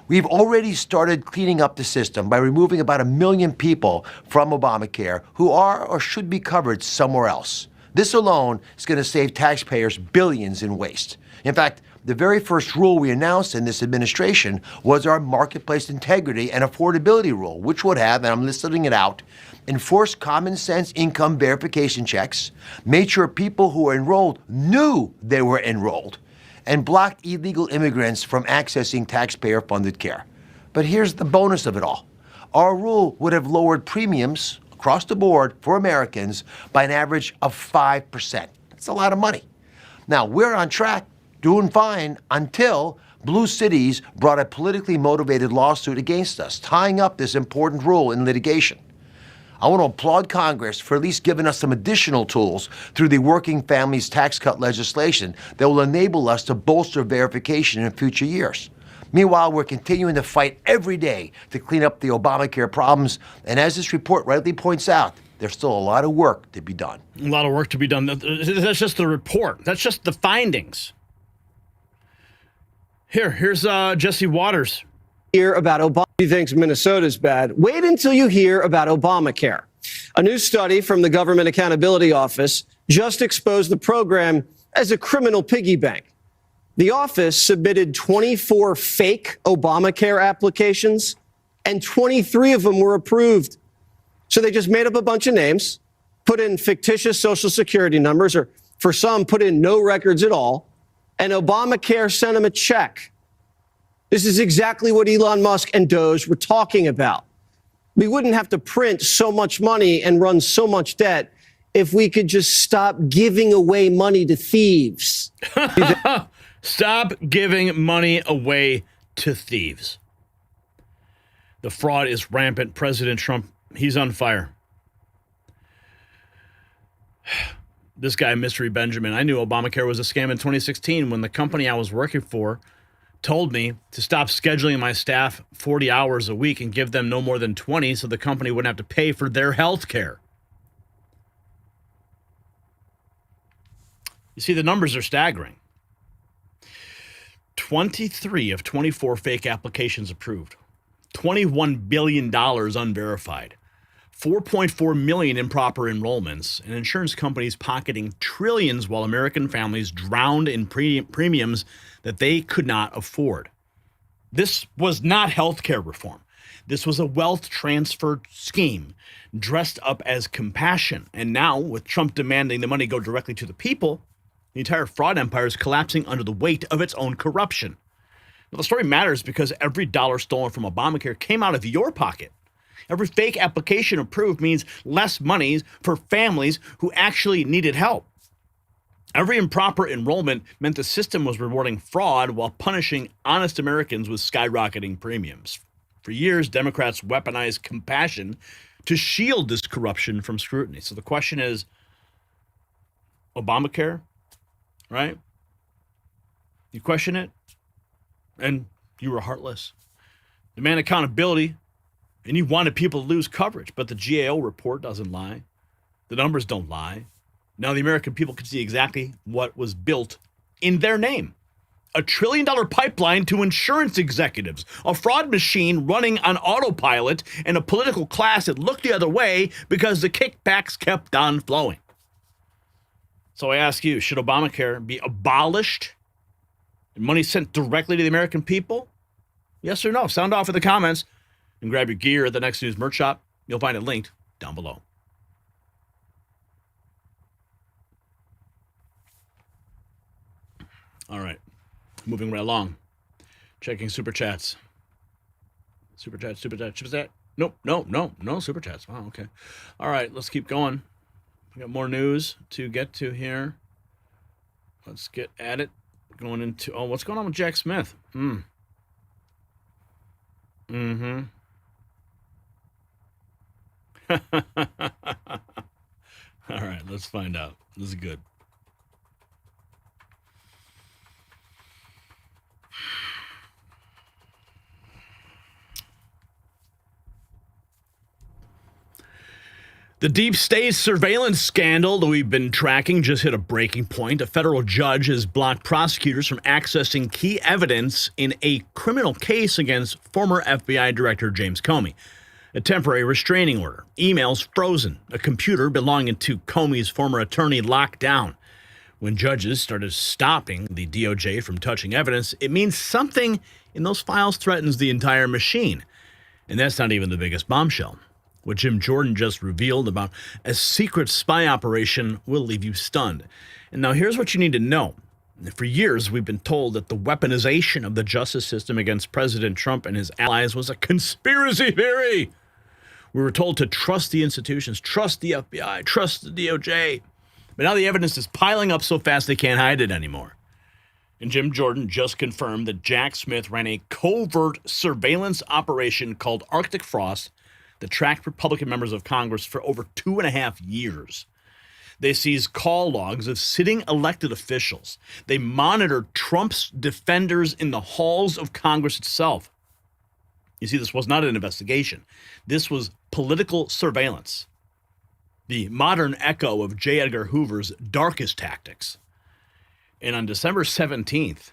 We've already started cleaning up the system by removing about 1 million people from Obamacare who are or should be covered somewhere else. This alone is going to save taxpayers billions in waste. In fact, the very first rule we announced in this administration was our marketplace integrity and affordability rule, which would have, and I'm listing it out, enforced common sense income verification checks, made sure people who were enrolled knew they were enrolled, and blocked illegal immigrants from accessing taxpayer-funded care. But here's the bonus of it all. Our rule would have lowered premiums across the board for Americans by an average of 5%. That's a lot of money. Now, we're on track, doing fine, until blue cities brought a politically motivated lawsuit against us, tying up this important rule in litigation. I want to applaud Congress for at least giving us some additional tools through the Working Families Tax Cut legislation that will enable us to bolster verification in future years. Meanwhile, we're continuing to fight every day to clean up the Obamacare problems, and as this report rightly points out, there's still a lot of work to be done. A lot of work to be done. That's just the report. That's just the findings. Here's Jesse Waters. Hear about Obama. He thinks Minnesota's bad. Wait until you hear about Obamacare. A new study from the Government Accountability Office just exposed the program as a criminal piggy bank. The office submitted 24 fake Obamacare applications, and 23 of them were approved. So they just made up a bunch of names, put in fictitious Social Security numbers, or for some, put in no records at all, and Obamacare sent them a check. This is exactly what Elon Musk and Doge were talking about. We wouldn't have to print so much money and run so much debt if we could just stop giving away money to thieves. Stop giving money away to thieves. The fraud is rampant. President Trump, he's on fire. This guy, Mystery Benjamin, I knew Obamacare was a scam in 2016 when the company I was working for told me to stop scheduling my staff 40 hours a week and give them no more than 20 so the company wouldn't have to pay for their health care. You see, the numbers are staggering. 23 of 24 fake applications approved. $21 billion unverified. 4.4 million improper enrollments, and insurance companies pocketing trillions while American families drowned in premiums that they could not afford. This was not healthcare reform. This was a wealth transfer scheme dressed up as compassion. And now, with Trump demanding the money go directly to the people, the entire fraud empire is collapsing under the weight of its own corruption. Well, the story matters because every dollar stolen from Obamacare came out of your pocket. Every fake application approved means less money for families who actually needed help. Every improper enrollment meant the system was rewarding fraud while punishing honest Americans with skyrocketing premiums. For years, Democrats weaponized compassion to shield this corruption from scrutiny. So the question is, Obamacare, right? You question it, and you were heartless. Demand accountability, and you wanted people to lose coverage, but the GAO report doesn't lie. The numbers don't lie. Now the American people can see exactly what was built in their name. $1 trillion pipeline to insurance executives, a fraud machine running on autopilot, and a political class that looked the other way because the kickbacks kept on flowing. So I ask you, should Obamacare be abolished and money sent directly to the American people? Yes or no? Sound off in the comments and grab your gear at the Next News merch shop. You'll find it linked down below. All right. Moving right along. Checking super chats. Super chat. Nope, no super chats. Wow, okay. All right, let's keep going. We got more news to get to here. Let's get at it. Going into, what's going on with Jack Smith? All right, let's find out. This is good. The deep state surveillance scandal that we've been tracking just hit a breaking point. A federal judge has blocked prosecutors from accessing key evidence in a criminal case against former FBI Director James Comey. A temporary restraining order, emails frozen, a computer belonging to Comey's former attorney locked down. When judges started stopping the DOJ from touching evidence, it means something in those files threatens the entire machine. And that's not even the biggest bombshell. What Jim Jordan just revealed about a secret spy operation will leave you stunned. And now here's what you need to know. For years, we've been told that the weaponization of the justice system against President Trump and his allies was a conspiracy theory. We were told to trust the institutions, trust the FBI, trust the DOJ. But now the evidence is piling up so fast they can't hide it anymore. And Jim Jordan just confirmed that Jack Smith ran a covert surveillance operation called Arctic Frost that tracked Republican members of Congress for over 2.5 years. They seized call logs of sitting elected officials. They monitored Trump's defenders in the halls of Congress itself. You see, this was not an investigation. This was political surveillance, the modern echo of J. Edgar Hoover's darkest tactics. And on December 17th,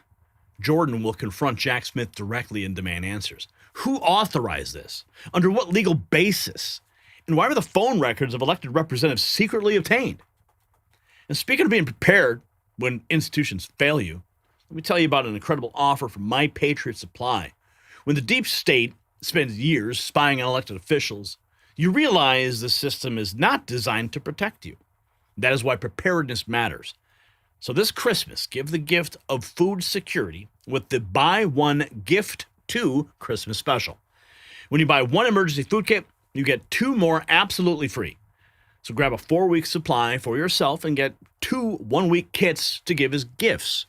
Jordan will confront Jack Smith directly and demand answers. Who authorized this? Under what legal basis? And why were the phone records of elected representatives secretly obtained? And speaking of being prepared when institutions fail you, let me tell you about an incredible offer from My Patriot Supply. When the deep state spends years spying on elected officials, you realize the system is not designed to protect you. That is why preparedness matters. So this Christmas, give the gift of food security with the Buy One Gift Two Christmas special. When you buy one emergency food kit, you get 2 more absolutely free. So grab a 4-week supply for yourself and get 2 one-week kits to give as gifts.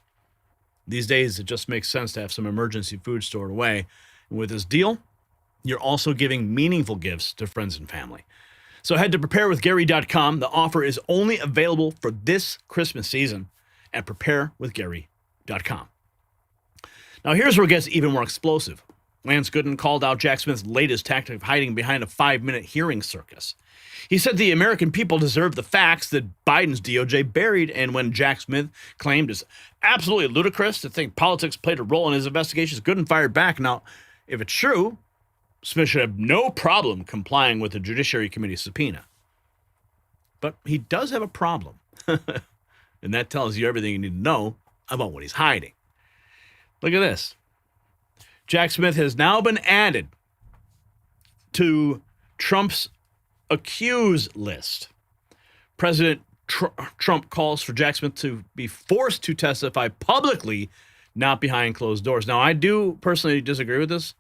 These days, it just makes sense to have some emergency food stored away. And with this deal, you're also giving meaningful gifts to friends and family. So head to preparewithgary.com. The offer is only available for this Christmas season at preparewithgary.com. Now, here's where it gets even more explosive. Lance Gooden called out Jack Smith's latest tactic of hiding behind a 5-minute hearing circus. He said the American people deserve the facts that Biden's DOJ buried, and when Jack Smith claimed it's absolutely ludicrous to think politics played a role in his investigations, Gooden fired back. Now, if it's true, Smith should have no problem complying with the Judiciary Committee subpoena. But he does have a problem, and that tells you everything you need to know about what he's hiding. Look at this. Jack Smith has now been added to Trump's accused list. President Trump calls for Jack Smith to be forced to testify publicly not behind closed doors. Now, I do personally disagree with this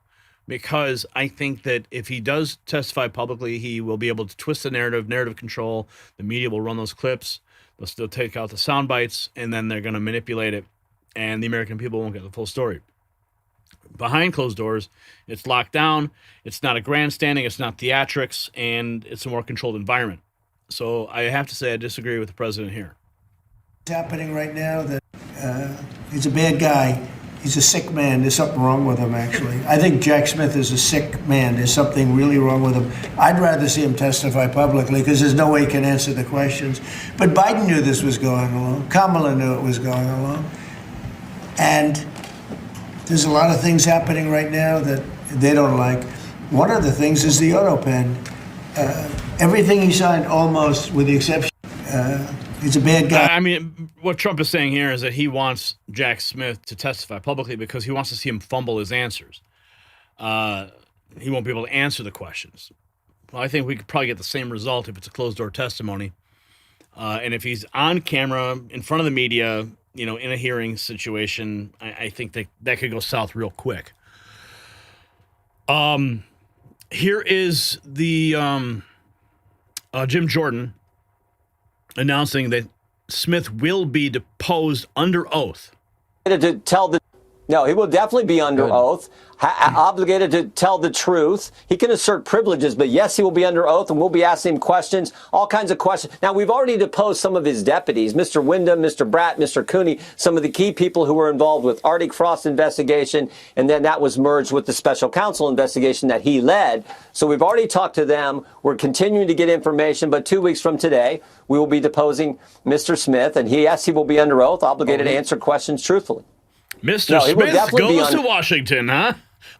because I think that if he does testify publicly, he will be able to twist the narrative control. The media will run those clips. They'll still take out the sound bites, and then they're going to manipulate it, and the American people won't get the full story. Behind closed doors, it's locked down. It's not a grandstanding. It's not theatrics, and it's a more controlled environment. So I have to say I disagree with the president here. It's happening right now that he's a bad guy. He's a sick man. There's something wrong with him, actually. I think Jack Smith is a sick man. There's something really wrong with him. I'd rather see him testify publicly because there's no way he can answer the questions. But Biden knew this was going along. Kamala knew it was going along. And there's a lot of things happening right now that they don't like. One of the things is the auto pen. Everything he signed, almost, with the exception, he's a bad guy. I mean, what Trump is saying here is that he wants Jack Smith to testify publicly because he wants to see him fumble his answers. He won't be able to answer the questions. Well, I think we could probably get the same result if it's a closed-door testimony. And if he's on camera, in front of the media, in a hearing situation, I think that could go south real quick. Here is the Jim Jordan announcing that Smith will be deposed under oath. To tell no, he will definitely be under oath, obligated to tell the truth. He can assert privileges, but yes, he will be under oath, and we'll be asking him questions, all kinds of questions. Now, we've already deposed some of his deputies, Mr. Wyndham, Mr. Bratt, Mr. Cooney, some of the key people who were involved with Arctic Frost investigation, and then that was merged with the special counsel investigation that he led. So we've already talked to them. We're continuing to get information, but 2 weeks from today, we will be deposing Mr. Smith, and yes, he will be under oath, obligated to answer questions truthfully. Mr. Smith goes to Washington, huh?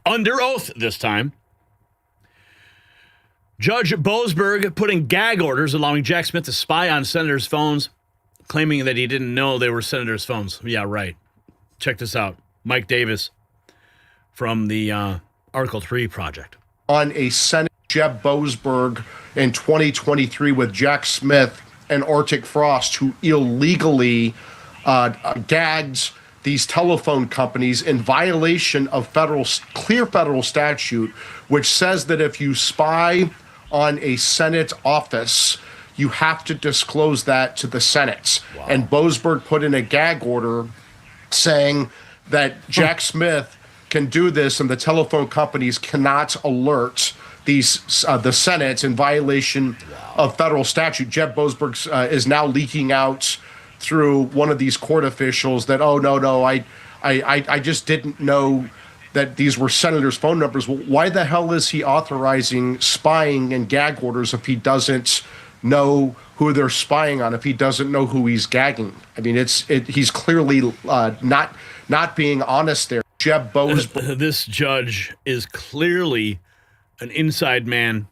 Under oath this time. Judge Boasberg putting gag orders allowing Jack Smith to spy on senators' phones, claiming that he didn't know they were senators' phones. Yeah, right. Check this out. Mike Davis from the Article 3 Project. On a Senate, Jeb Boasberg in 2023 with Jack Smith and Arctic Frost, who illegally gagged these telephone companies in violation of clear federal statute, which says that if you spy on a Senate office, you have to disclose that to the Senate. Wow. And Boasberg put in a gag order saying that Jack Smith can do this and the telephone companies cannot alert the Senate in violation of federal statute. Jeb Boasberg is now leaking out through one of these court officials that, oh, no, I just didn't know that these were senators' phone numbers. Well, why the hell is he authorizing spying and gag orders if he doesn't know who they're spying on, if he doesn't know who he's gagging? I mean, he's clearly not being honest there. Jeb Boasberg. This judge is clearly an inside man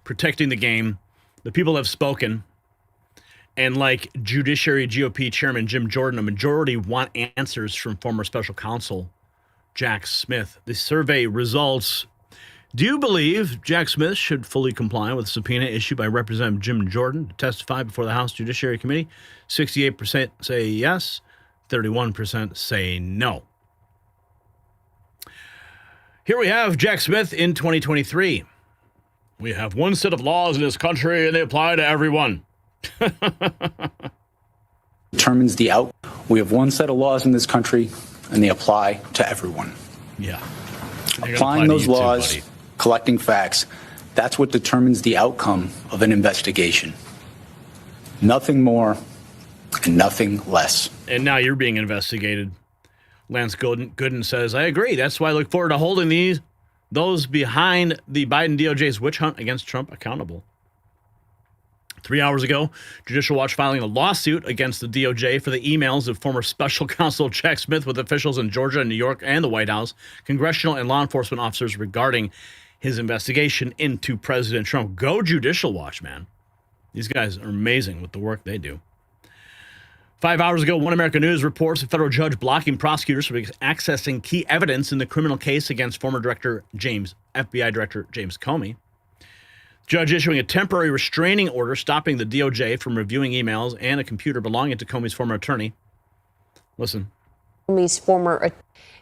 protecting the game. The people have spoken. And like Judiciary GOP Chairman Jim Jordan, a majority want answers from former special counsel Jack Smith. The survey results. Do you believe Jack Smith should fully comply with the subpoena issued by Representative Jim Jordan to testify before the House Judiciary Committee? 68% say yes, 31% say no. Here we have Jack Smith in 2023. We have one set of laws in this country, and they apply to everyone. Determines the out. We have one set of laws in this country, and they apply to everyone. Yeah. Applying those laws, collecting facts, that's what determines the outcome of an investigation. Nothing more and nothing less. And now you're being investigated. Lance Gooden says, I agree. That's why I look forward to holding those behind the Biden DOJ's witch hunt against Trump accountable. 3 hours ago, Judicial Watch filing a lawsuit against the DOJ for the emails of former special counsel Jack Smith with officials in Georgia, New York, and the White House, congressional and law enforcement officers regarding his investigation into President Trump. Go Judicial Watch, man. These guys are amazing with the work they do. 5 hours ago, One American News reports a federal judge blocking prosecutors from accessing key evidence in the criminal case against former FBI Director James Comey. Judge issuing a temporary restraining order stopping the DOJ from reviewing emails and a computer belonging to Comey's former attorney. Listen, Comey's former.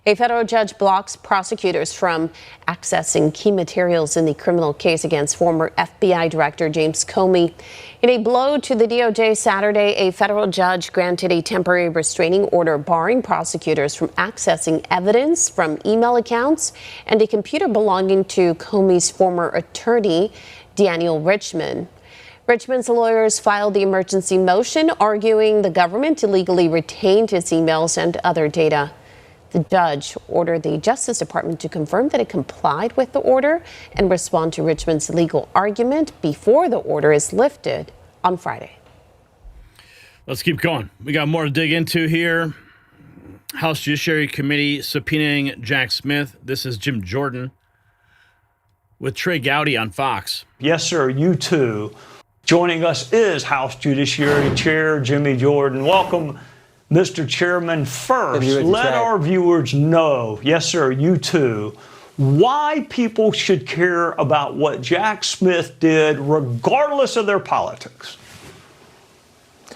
A federal judge blocks prosecutors from accessing key materials in the criminal case against former FBI Director James Comey. In a blow to the DOJ Saturday, a federal judge granted a temporary restraining order barring prosecutors from accessing evidence from email accounts and a computer belonging to Comey's former attorney, Daniel Richman. Richman's lawyers filed the emergency motion, arguing the government illegally retained his emails and other data. The judge ordered the Justice Department to confirm that it complied with the order and respond to Richman's legal argument before the order is lifted on Friday. Let's keep going. We got more to dig into here. House Judiciary Committee subpoenaing Jack Smith. This is Jim Jordan with Trey Gowdy on Fox. Yes, sir. You too. Joining us is House Judiciary Chair Jimmy Jordan. Welcome, Mr. Chairman. First, let our viewers know, yes, sir, you too, why people should care about what Jack Smith did, regardless of their politics.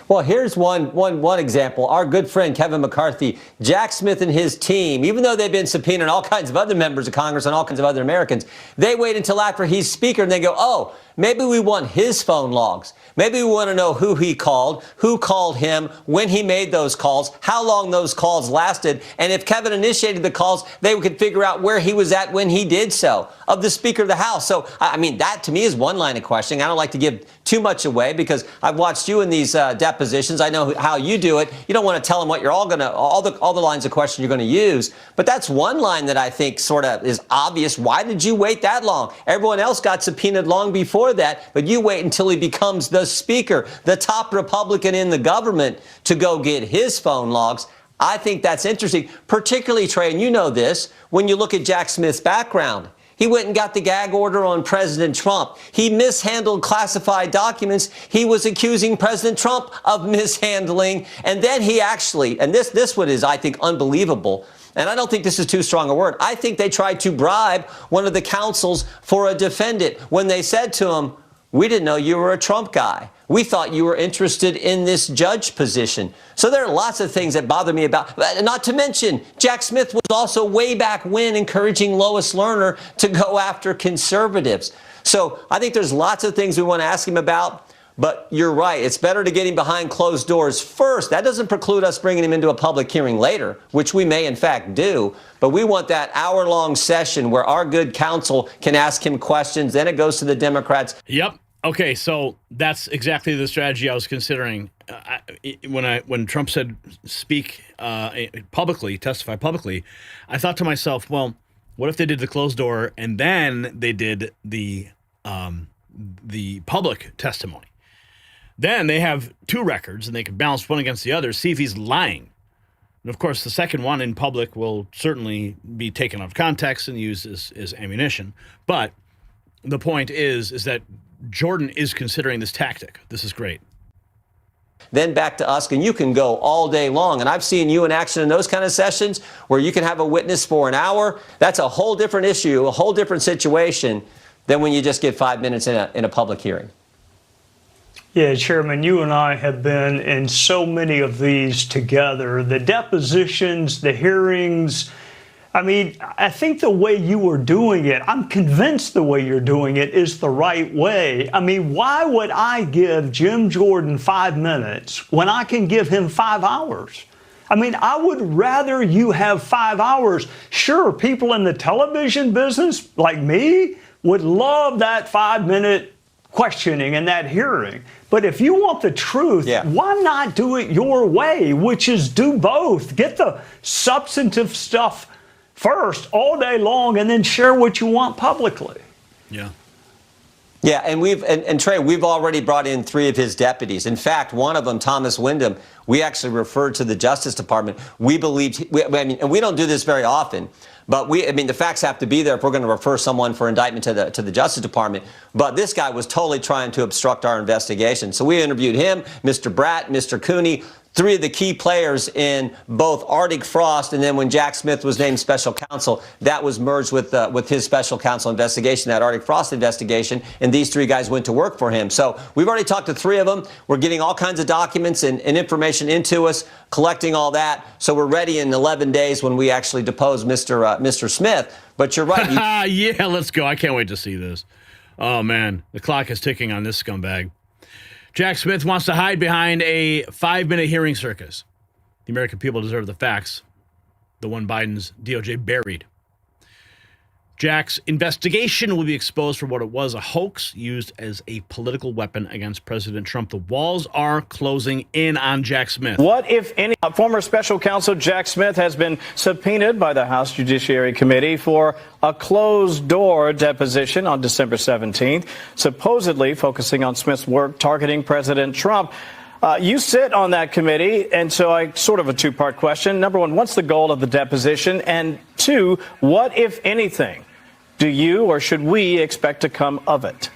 Well, here's one example. Our good friend Kevin McCarthy, Jack Smith and his team, even though they've been subpoenaing all kinds of other members of Congress and all kinds of other Americans, they wait until after he's speaker and they go, oh, maybe we want his phone logs. Maybe we want to know who he called, who called him, when he made those calls, how long those calls lasted. And if Kevin initiated the calls, they could figure out where he was at when he did so, of the Speaker of the House. So, I mean, that to me is one line of questioning. I don't like to give too much away because I've watched you in these depositions. I know how you do it. You don't want to tell them what you're all the lines of question you're going to use. But that's one line that I think sort of is obvious. Why did you wait that long? Everyone else got subpoenaed long before that, but you wait until he becomes the Speaker, the top Republican in the government, to go get his phone logs. I think that's interesting, particularly, Trey, and you know this, when you look at Jack Smith's background. He went and got the gag order on President Trump. He mishandled classified documents. He was accusing President Trump of mishandling. And then he actually, and this one is, I think, unbelievable. And I don't think this is too strong a word. I think they tried to bribe one of the counsels for a defendant when they said to him, we didn't know you were a Trump guy. We thought you were interested in this judge position. So there are lots of things that bother me about, not to mention, Jack Smith was also way back when encouraging Lois Lerner to go after conservatives. So I think there's lots of things we want to ask him about. But you're right. It's better to get him behind closed doors first. That doesn't preclude us bringing him into a public hearing later, which we may, in fact, do. But we want that hour-long session where our good counsel can ask him questions. Then it goes to the Democrats. Yep. Okay, so that's exactly the strategy I was considering when Trump said speak publicly, testify publicly. I thought to myself, well, what if they did the closed door and then they did the public testimony? Then they have two records and they can balance one against the other, see if he's lying. And of course, the second one in public will certainly be taken out of context and used as ammunition. But the point is that Jordan is considering this tactic. This is great. Then back to us, and you can go all day long. And I've seen you in action in those kind of sessions where you can have a witness for an hour. That's a whole different issue, a whole different situation than when you just get 5 minutes in a public hearing. Yeah, Chairman, you and I have been in so many of these together. The depositions, the hearings. I mean, I think the way you are doing it, I'm convinced the way you're doing it is the right way. I mean, why would I give Jim Jordan 5 minutes when I can give him 5 hours? I mean, I would rather you have 5 hours. Sure, people in the television business like me would love that 5-minute questioning and that hearing. But if you want the truth, why not do it your way, which is do both. Get the substantive stuff first all day long and then share what you want publicly. Yeah. Yeah, and Trey, we've already brought in 3 of his deputies. In fact, one of them, Thomas Wyndham, we actually referred to the Justice Department. We believed, and we don't do this very often, but the facts have to be there if we're going to refer someone for indictment to the Justice Department. But this guy was totally trying to obstruct our investigation. So we interviewed him, Mr. Bratt, Mr. Cooney, three of the key players in both Arctic Frost, and then when Jack Smith was named special counsel, that was merged with his special counsel investigation, that Arctic Frost investigation, and these three guys went to work for him. So we've already talked to three of them. We're getting all kinds of documents and information into us, collecting all that. So we're ready in 11 days when we actually depose Mr. Smith. But you're right. Yeah, let's go. I can't wait to see this. Oh, man, the clock is ticking on this scumbag. Jack Smith wants to hide behind a 5-minute hearing circus. The American people deserve the facts, the one Biden's DOJ buried. Jack's investigation will be exposed for what it was, a hoax used as a political weapon against President Trump. The walls are closing in on Jack Smith. What, if any, former special counsel Jack Smith has been subpoenaed by the House Judiciary Committee for a closed-door deposition on December 17th, supposedly focusing on Smith's work targeting President Trump. You sit on that committee, and so I sort of a two-part question. Number one, what's the goal of the deposition? And two, what, if anything, do you or should we expect to come of it?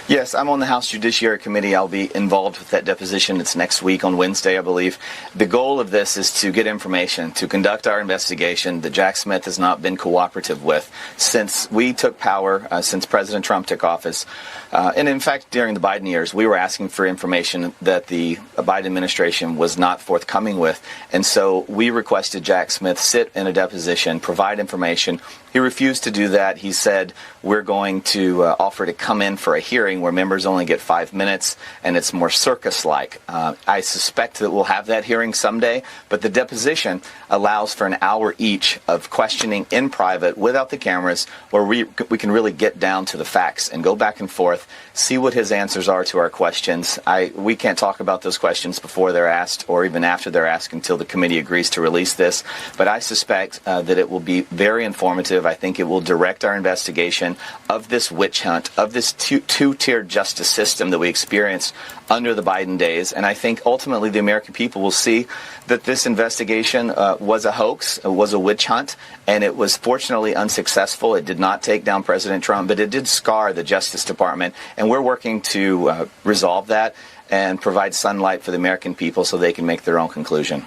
Yes, I'm on the House Judiciary Committee. I'll be involved with that deposition. It's next week on Wednesday, I believe. The goal of this is to get information, to conduct our investigation that Jack Smith has not been cooperative with since we took power, since President Trump took office. And in fact, during the Biden years, we were asking for information that the Biden administration was not forthcoming with. And so we requested Jack Smith sit in a deposition, provide information. He refused to do that. He said, we're going to offer to come in for a hearing where members only get 5 minutes and it's more circus-like. I suspect that we'll have that hearing someday, but the deposition allows for an hour each of questioning in private without the cameras, where we can really get down to the facts and go back and forth, see what his answers are to our questions. We can't talk about those questions before they're asked or even after they're asked until the committee agrees to release this, but I suspect that it will be very informative. I think it will direct our investigation of this witch hunt, of this two-tier justice system that we experienced under the Biden days. And I think ultimately the American people will see that this investigation was a hoax, it was a witch hunt, and it was fortunately unsuccessful. It did not take down President Trump, but it did scar the Justice Department. And we're working to resolve that and provide sunlight for the American people so they can make their own conclusion.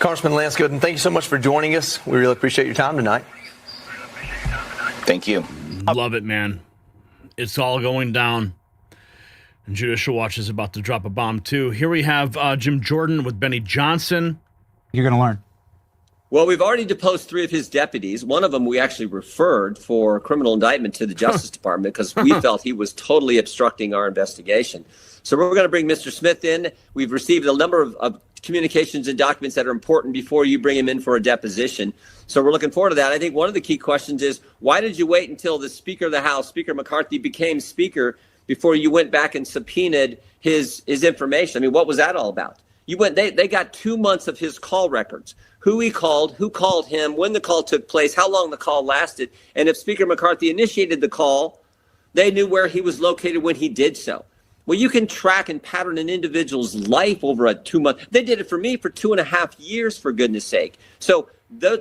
Congressman Lance Gooden, thank you so much for joining us. We really appreciate your time tonight. Thank you. Love it, man. It's all going down. And Judicial Watch is about to drop a bomb, too. Here we have Jim Jordan with Benny Johnson. You're going to learn. Well, we've already deposed three of his deputies. One of them we actually referred for criminal indictment to the Justice Department because we felt he was totally obstructing our investigation. So we're going to bring Mr. Smith in. We've received a number of communications and documents that are important before you bring him in for a deposition. So we're looking forward to that. I think one of the key questions is, why did you wait until the Speaker of the House, Speaker McCarthy, became Speaker before you went back and subpoenaed his information? I mean, what was that all about? They got 2 months of his call records, who he called, who called him, when the call took place, how long the call lasted. And if Speaker McCarthy initiated the call, they knew where he was located when he did so. Well, you can track and pattern an individual's life over a 2 month. They did it for me for 2.5 years, for goodness sake. So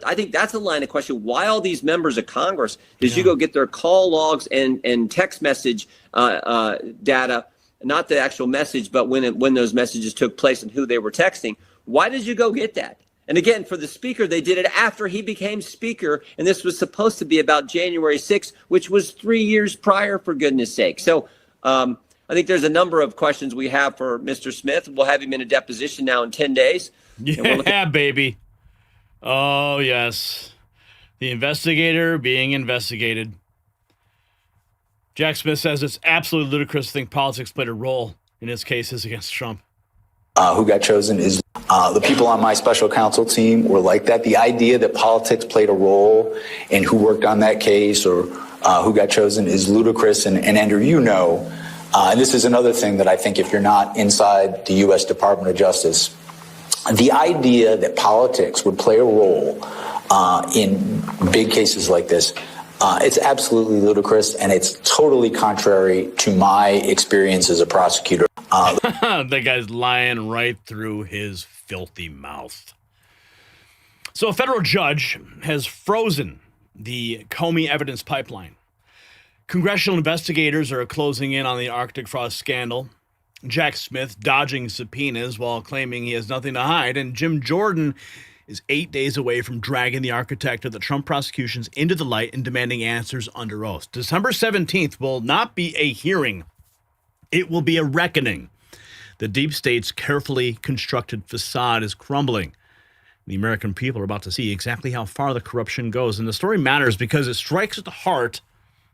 I think that's a line of question. Why all these members of Congress did you go get their call logs and text message data, not the actual message, but when those messages took place and who they were texting? Why did you go get that? And again, for the Speaker, they did it after he became Speaker, and this was supposed to be about January 6th, which was 3 years prior, for goodness sake. So I think there's a number of questions we have for Mr. Smith. We'll have him in a deposition now in 10 days. Yeah, baby. Oh, yes. The investigator being investigated. Jack Smith says it's absolutely ludicrous to think politics played a role in his cases against Trump. Who got chosen is the people on my special counsel team were like that. The idea that politics played a role in who worked on that case or who got chosen is ludicrous. And Andrew, you know, and this is another thing that I think if you're not inside the U.S. Department of Justice, the idea that politics would play a role in big cases like this, it's absolutely ludicrous, and it's totally contrary to my experience as a prosecutor. That guy's lying right through his filthy mouth. So a federal judge has frozen the Comey evidence pipeline. Congressional investigators are closing in on the Arctic Frost scandal. Jack Smith dodging subpoenas while claiming he has nothing to hide, and Jim Jordan is 8 days away from dragging the architect of the Trump prosecutions into the light and demanding answers under oath. December 17th will not be a hearing. It will be a reckoning. The deep state's carefully constructed facade is crumbling. The American people are about to see exactly how far the corruption goes. And the story matters because it strikes at the heart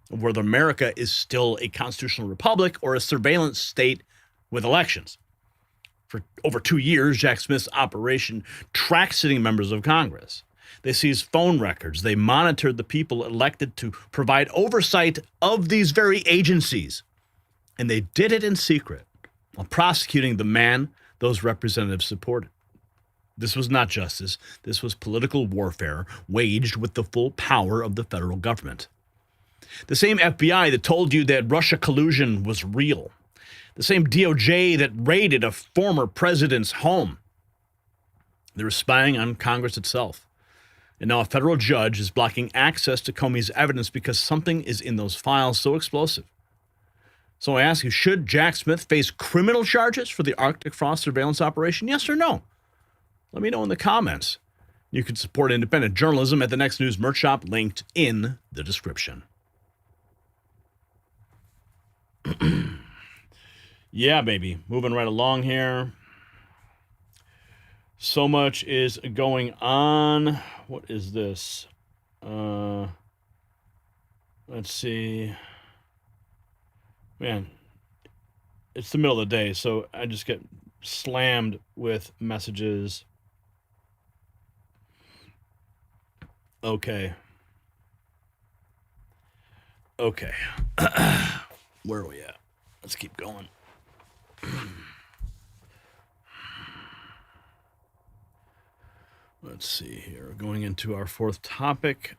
of whether America is still a constitutional republic or a surveillance state with elections. For over 2 years, Jack Smith's operation tracked sitting members of Congress. They seized phone records. They monitored the people elected to provide oversight of these very agencies. And they did it in secret while prosecuting the man those representatives supported. This was not justice. This was political warfare waged with the full power of the federal government. The same FBI that told you that Russia collusion was real. The same DOJ that raided a former president's home. They were spying on Congress itself. And now a federal judge is blocking access to Comey's evidence because something is in those files so explosive. So I ask you, should Jack Smith face criminal charges for the Arctic Frost surveillance operation? Yes or no? Let me know in the comments. You can support independent journalism at the Next News merch shop linked in the description. Yeah, baby. Moving right along here. So much is going on. What is this? Let's see. Man, it's the middle of the day, so I just get slammed with messages. Okay. Where are we at? Let's keep going. Let's see here. Going into our fourth topic.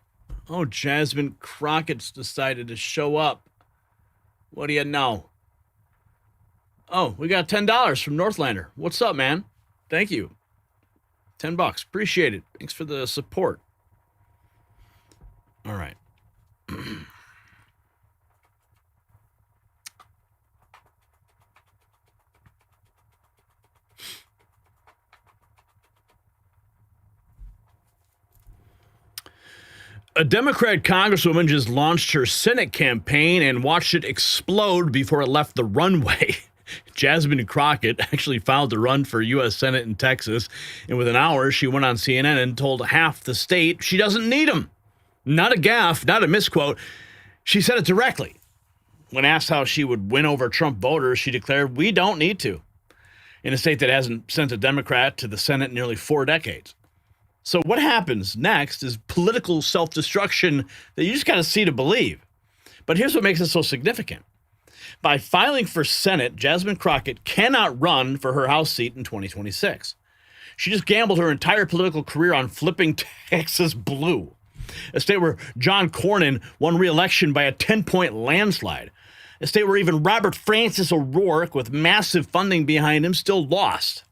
Oh, Jasmine Crockett's decided to show up. What do you know? Oh, we got $10 from Northlander. What's up, man? Thank you. $10. Appreciate it. Thanks for the support. All right. A Democrat congresswoman just launched her Senate campaign and watched it explode before it left the runway. Jasmine Crockett actually filed to run for U.S. Senate in Texas, and within hours, she went on CNN and told half the state she doesn't need them. Not a gaffe, not a misquote. She said it directly. When asked how she would win over Trump voters, she declared, "We don't need to," in a state that hasn't sent a Democrat to the Senate in nearly 4 decades. So what happens next is political self-destruction that you just got to see to believe. But here's what makes it so significant. By filing for Senate, Jasmine Crockett cannot run for her House seat in 2026. She just gambled her entire political career on flipping Texas blue, a state where John Cornyn won re-election by a 10-point landslide, a state where even Robert Francis O'Rourke, with massive funding behind him, still lost.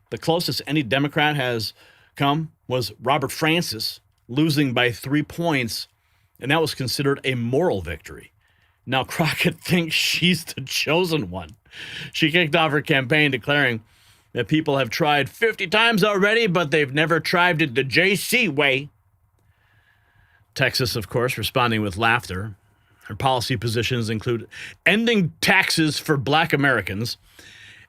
The closest any Democrat has come was Robert Francis losing by 3 points, and that was considered a moral victory. Now Crockett thinks she's the chosen one. She kicked off her campaign declaring that people have tried 50 times already, but they've never tried it the JC way. Texas, of course, responding with laughter. Her policy positions include ending taxes for Black Americans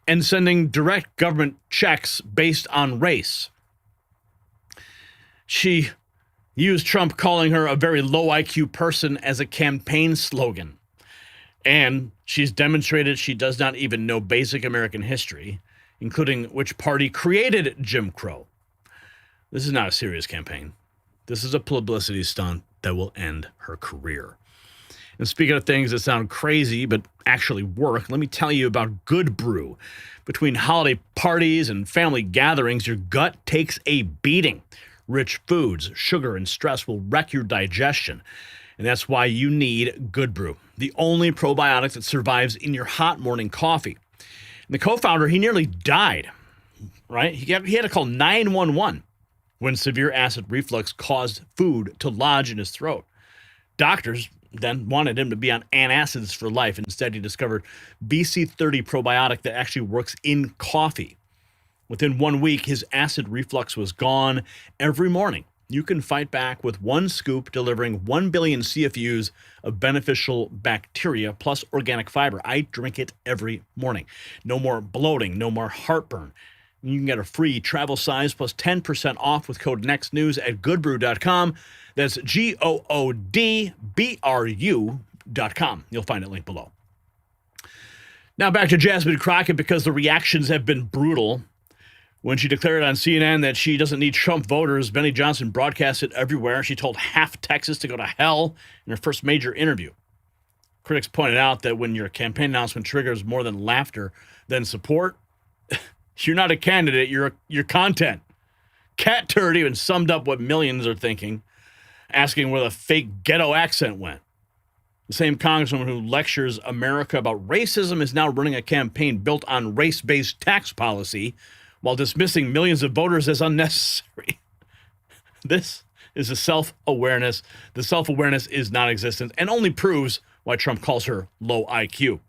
and sending direct government checks based on race. She used Trump calling her a very low IQ person as a campaign slogan. And she's demonstrated she does not even know basic American history, including which party created Jim Crow. This is not a serious campaign. This is a publicity stunt that will end her career. And speaking of things that sound crazy but actually work, let me tell you about Good Brew. Between holiday parties and family gatherings, your gut takes a beating. Rich foods, sugar, and stress will wreck your digestion. And that's why you need Good Brew, the only probiotic that survives in your hot morning coffee. And the co-founder, he nearly died, right? He had to call 911 when severe acid reflux caused food to lodge in his throat. Doctors then wanted him to be on antacids for life. Instead, he discovered BC30 probiotic that actually works in coffee. Within 1 week, his acid reflux was gone. Every morning, you can fight back with one scoop, delivering 1 billion CFUs of beneficial bacteria plus organic fiber. I drink it every morning. No more bloating, no more heartburn. You can get a free travel size plus 10% off with code NEXTNEWS at goodbrew.com. That's GOODBRU.com. You'll find a link below. Now back to Jasmine Crockett, because the reactions have been brutal. When she declared on CNN that she doesn't need Trump voters, Benny Johnson broadcast it everywhere. She told half Texas to go to hell in her first major interview. Critics pointed out that when your campaign announcement triggers more than laughter than support, you're not a candidate, you're content. Cat Turd even summed up what millions are thinking, asking where the fake ghetto accent went. The same congresswoman who lectures America about racism is now running a campaign built on race-based tax policy while dismissing millions of voters as unnecessary. This is a self-awareness. The self-awareness is non-existent and only proves why Trump calls her low IQ.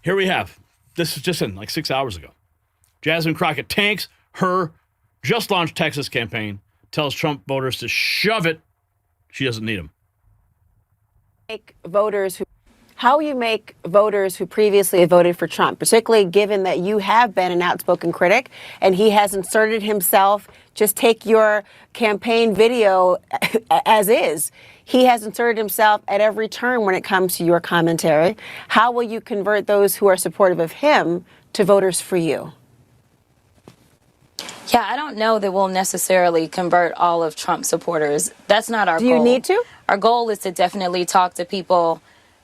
Here we have, this is just in like 6 hours ago. Jasmine Crockett tanks her just-launched Texas campaign, tells Trump voters to shove it. She doesn't need them. How you make voters who previously have voted for Trump, particularly given that you have been an outspoken critic and he has inserted himself, just take your campaign video as is. He has inserted himself at every turn when it comes to your commentary. How will you convert those who are supportive of him to voters for you? Yeah, I don't know that we'll necessarily convert all of Trump supporters. That's not our goal. Do you need to? Our goal is to definitely talk to people.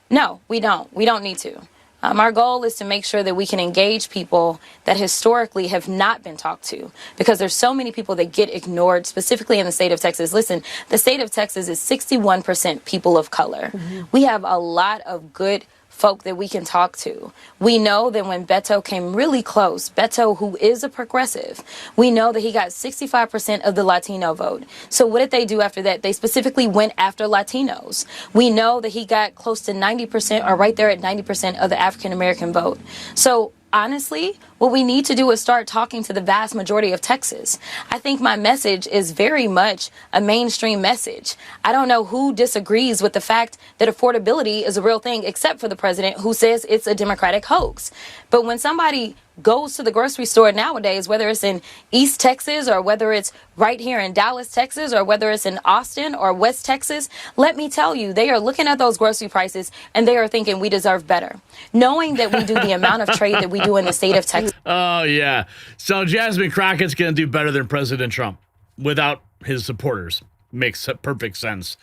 No, we don't. We don't need to. Our goal is to make sure that we can engage people that historically have not been talked to, because there's so many people that get ignored, specifically in the state of Texas. Listen, the state of Texas is 61% people of color. Mm-hmm. We have a lot of good folk that we can talk to. We know that when Beto came really close, Beto, who is a progressive, we know that he got 65% of the Latino vote. So what did they do after that? They specifically went after Latinos. We know that he got close to 90% or right there at 90% of the African American vote. So honestly, what we need to do is start talking to the vast majority of Texas. I think my message is very much a mainstream message. I don't know who disagrees with the fact that affordability is a real thing, except for the president, who says it's a Democratic hoax. But when somebody goes to the grocery store nowadays, whether it's in East Texas or whether it's right here in Dallas, Texas, or whether it's in Austin or West Texas, let me tell you, they are looking at those grocery prices and they are thinking we deserve better. Knowing that we do the amount of trade that we do in the state of Texas. Oh, yeah. So Jasmine Crockett's going to do better than President Trump without his supporters. Makes perfect sense.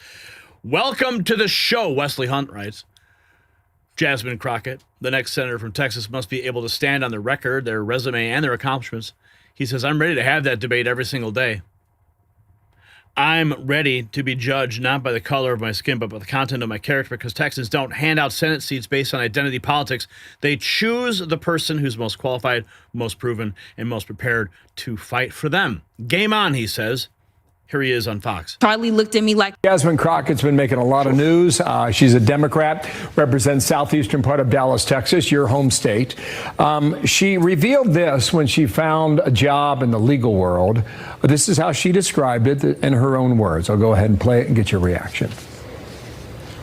Welcome to the show, Wesley Hunt writes. Jasmine Crockett, the next senator from Texas, must be able to stand on their record, their resume, and their accomplishments. He says, I'm ready to have that debate every single day. I'm ready to be judged not by the color of my skin, but by the content of my character, because Texans don't hand out Senate seats based on identity politics. They choose the person who's most qualified, most proven, and most prepared to fight for them. Game on, he says. Here he is on Fox. Charlie looked at me like... Jasmine Crockett's been making a lot of news. She's a Democrat, represents southeastern part of Dallas, Texas, your home state. She revealed this when she found a job in the legal world. This is how she described it in her own words. I'll go ahead and play it and get your reaction.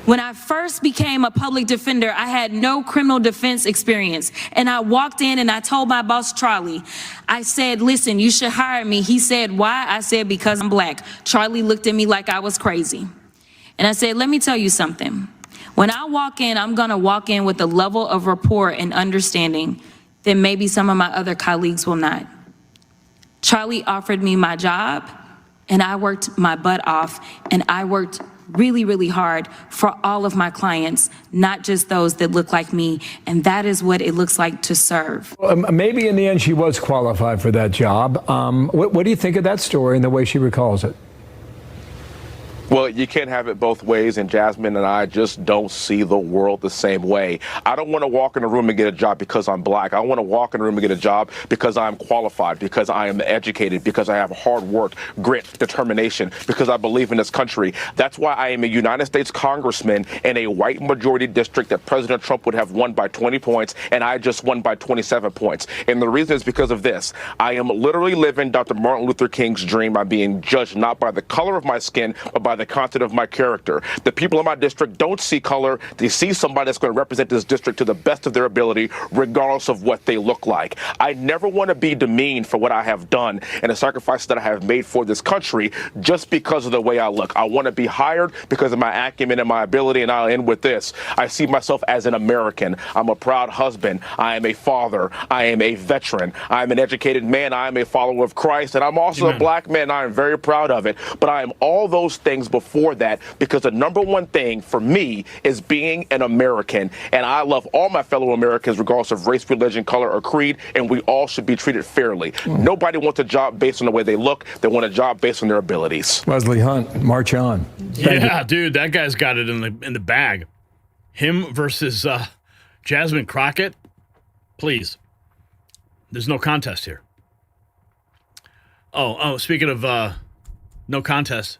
When I first became a public defender, I had no criminal defense experience. And I walked in and I told my boss, Charlie, I said, listen, you should hire me. He said, why? I said, because I'm black. Charlie looked at me like I was crazy. And I said, let me tell you something. When I walk in, I'm going to walk in with a level of rapport and understanding that maybe some of my other colleagues will not. Charlie offered me my job, and I worked my butt off, and I worked really, really hard for all of my clients, not just those that look like me. And that is what it looks like to serve. Maybe in the end she was qualified for that job. What do you think of that story and the way she recalls it? Well, you can't have it both ways, and Jasmine and I just don't see the world the same way. I don't want to walk in a room and get a job because I'm black. I want to walk in a room and get a job because I'm qualified, because I am educated, because I have hard work, grit, determination, because I believe in this country. That's why I am a United States congressman in a white majority district that President Trump would have won by 20 points, and I just won by 27 points. And the reason is because of this. I am literally living Dr. Martin Luther King's dream. I'm being judged not by the color of my skin, but by the content of my character. The people in my district don't see color. They see somebody that's going to represent this district to the best of their ability, regardless of what they look like. I never want to be demeaned for what I have done and the sacrifices that I have made for this country just because of the way I look. I want to be hired because of my acumen and my ability, and I'll end with this. I see myself as an American. I'm a proud husband. I am a father. I am a veteran. I am an educated man. I am a follower of Christ, and I'm also a black man. I am very proud of it. But I am all those things before that, because the number one thing for me is being an American, and I love all my fellow Americans regardless of race, religion, color, or creed, and we all should be treated fairly. Nobody wants a job based on the way they look. They want a job based on their abilities. Wesley Hunt, march on. Yeah, dude, that guy's got it in the bag. Him versus Jasmine Crockett. Please, there's no contest here. Oh, speaking of no contest,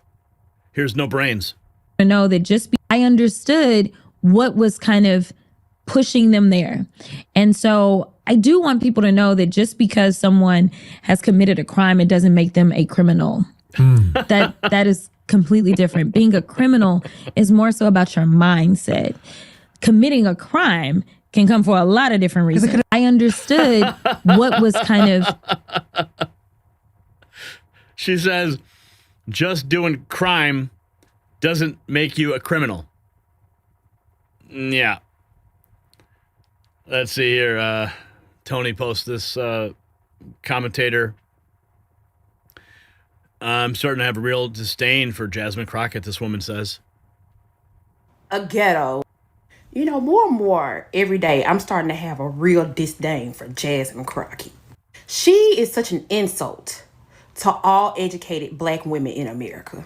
here's No Brains. I know that I understood what was kind of pushing them there. And so I do want people to know that just because someone has committed a crime, it doesn't make them a criminal. That is completely different. Being a criminal is more so about your mindset. Committing a crime can come for a lot of different reasons. I understood what was kind of... She says, just doing crime doesn't make you a criminal. Yeah. Let's see here. Tony posts this commentator. I'm starting to have a real disdain for Jasmine Crockett, this woman says. A ghetto. You know, more and more every day, I'm starting to have a real disdain for Jasmine Crockett. She is such an insult to all educated black women in America.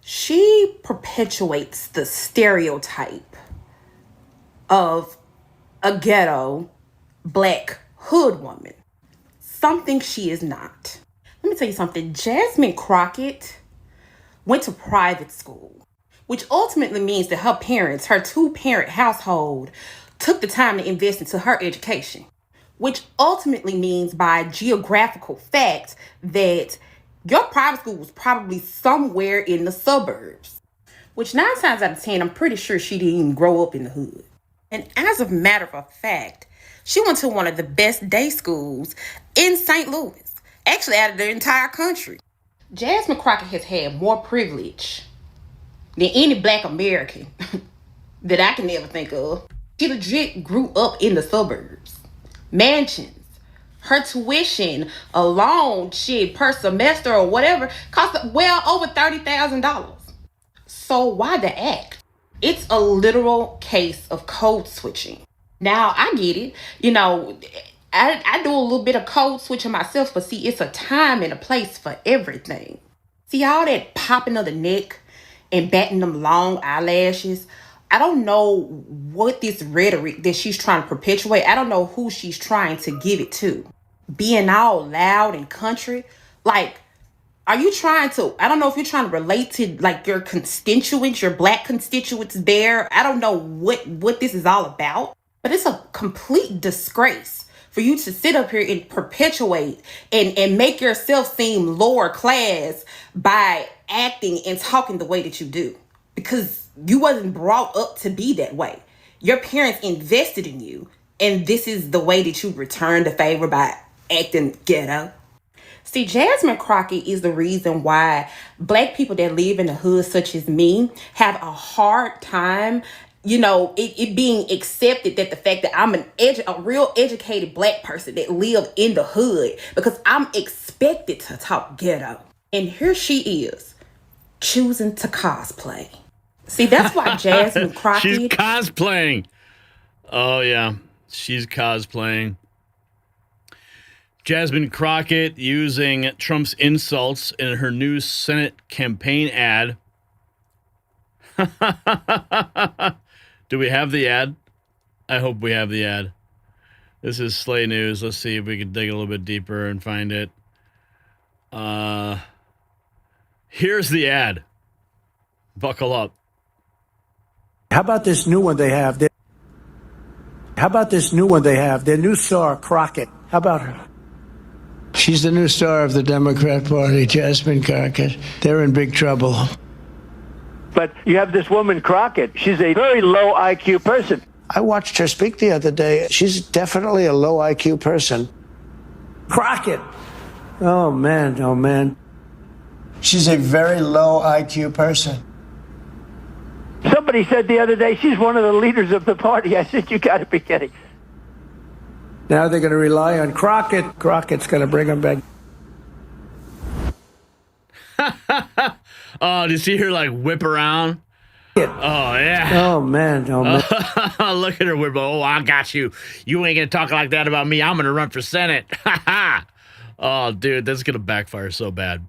She perpetuates the stereotype of a ghetto black hood woman, something she is not. Let me tell you something. Jasmine Crockett went to private school, which ultimately means that her parents, her two-parent household, took the time to invest into her education, which ultimately means by geographical fact that your private school was probably somewhere in the suburbs, which 9 times out of 10, I'm pretty sure she didn't even grow up in the hood. And as a matter of fact, she went to one of the best day schools in St. Louis, actually out of the entire country. Jasmine Crockett has had more privilege than any black American that I can ever think of. She legit grew up in the suburbs. Mansions. Her tuition alone, per semester or whatever, cost well over $30,000. So why the act? It's a literal case of code switching. Now, I get it. You know, I do a little bit of code switching myself, but see, it's a time and a place for everything. See, all that popping of the neck and batting them long eyelashes, I don't know what this rhetoric that she's trying to perpetuate, I don't know who she's trying to give it to. Being all loud and country, like, are you trying to, I don't know if you're trying to relate to like your constituents, your black constituents there. I don't know what this is all about, but it's a complete disgrace for you to sit up here and perpetuate and make yourself seem lower class by acting and talking the way that you do, because you wasn't brought up to be that way. Your parents invested in you, and this is the way that you return the favor by acting ghetto. See, Jasmine Crockett is the reason why black people that live in the hood, such as me, have a hard time, you know, it being accepted that the fact that I'm a real educated black person that live in the hood, because I'm expected to talk ghetto. And here she is, choosing to cosplay. See, that's why Jasmine Crockett... She's cosplaying. Oh, yeah. She's cosplaying. Jasmine Crockett using Trump's insults in her new Senate campaign ad Do we have the ad? I hope we have the ad. This is Slay News. Let's see if we can dig a little bit deeper and find it. Here's the ad. Buckle up. How about this new one they have? Their new star, Crockett. How about her? She's the new star of the Democrat Party, Jasmine Crockett. They're in big trouble. But you have this woman, Crockett. She's a very low IQ person. I watched her speak the other day. She's definitely a low IQ person. Crockett. Oh, man. She's a very low IQ person. Somebody said the other day she's one of the leaders of the party. I said, you got to be kidding. Now they're going to rely on Crockett. Crockett's going to bring them back. Oh, did you see her like whip around? Oh, yeah. Oh, man. Look at her whip. Oh, I got you. You ain't going to talk like that about me. I'm going to run for Senate. Oh, dude, that's going to backfire so bad.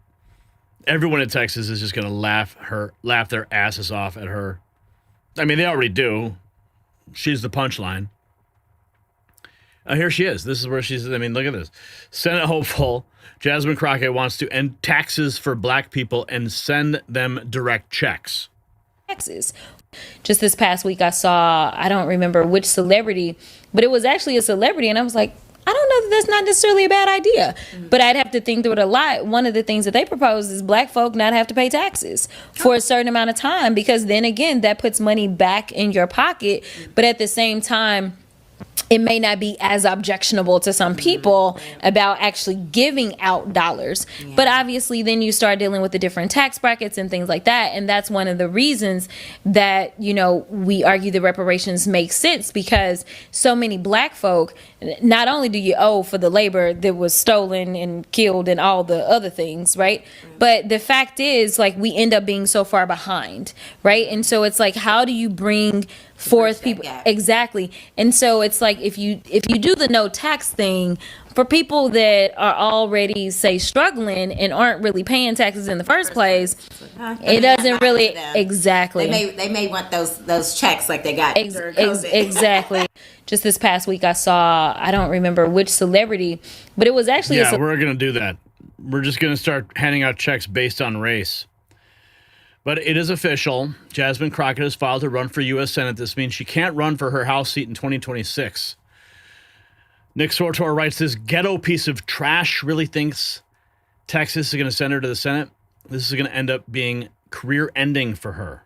Everyone in Texas is just going to laugh their asses off at her. I mean, they already do. She's the punchline. Here she is. This is where she's. I mean, look at this. Senate hopeful Jasmine Crockett wants to end taxes for black people and send them direct checks. Taxes. Just this past week, I saw, I don't remember which celebrity, but it was actually a celebrity, and I was like, I don't know that that's not necessarily a bad idea, but I'd have to think through it a lot. One of the things that they propose is black folk not have to pay taxes for a certain amount of time, because then again, that puts money back in your pocket, but at the same time, it may not be as objectionable to some people about actually giving out dollars. Yeah. But obviously then you start dealing with the different tax brackets and things like that. And that's one of the reasons that, you know, we argue the reparations make sense, because so many black folk, not only do you owe for the labor that was stolen and killed and all the other things, right? But the fact is, like, we end up being so far behind, right? And so it's like, how do you bring forth people? Exactly. And so it's like, if you do the no tax thing for people that are already, say, struggling and aren't really paying taxes in the first place, it doesn't really, exactly. They may want those checks like they got during COVID. Exactly. Just this past week, I saw, I don't remember which celebrity, but it was actually we're going to do that. We're just going to start handing out checks based on race. But it is official. Jasmine Crockett has filed to run for U.S. Senate. This means she can't run for her House seat in 2026. Nick Sortor writes, this ghetto piece of trash really thinks Texas is going to send her to the Senate. This is going to end up being career-ending for her.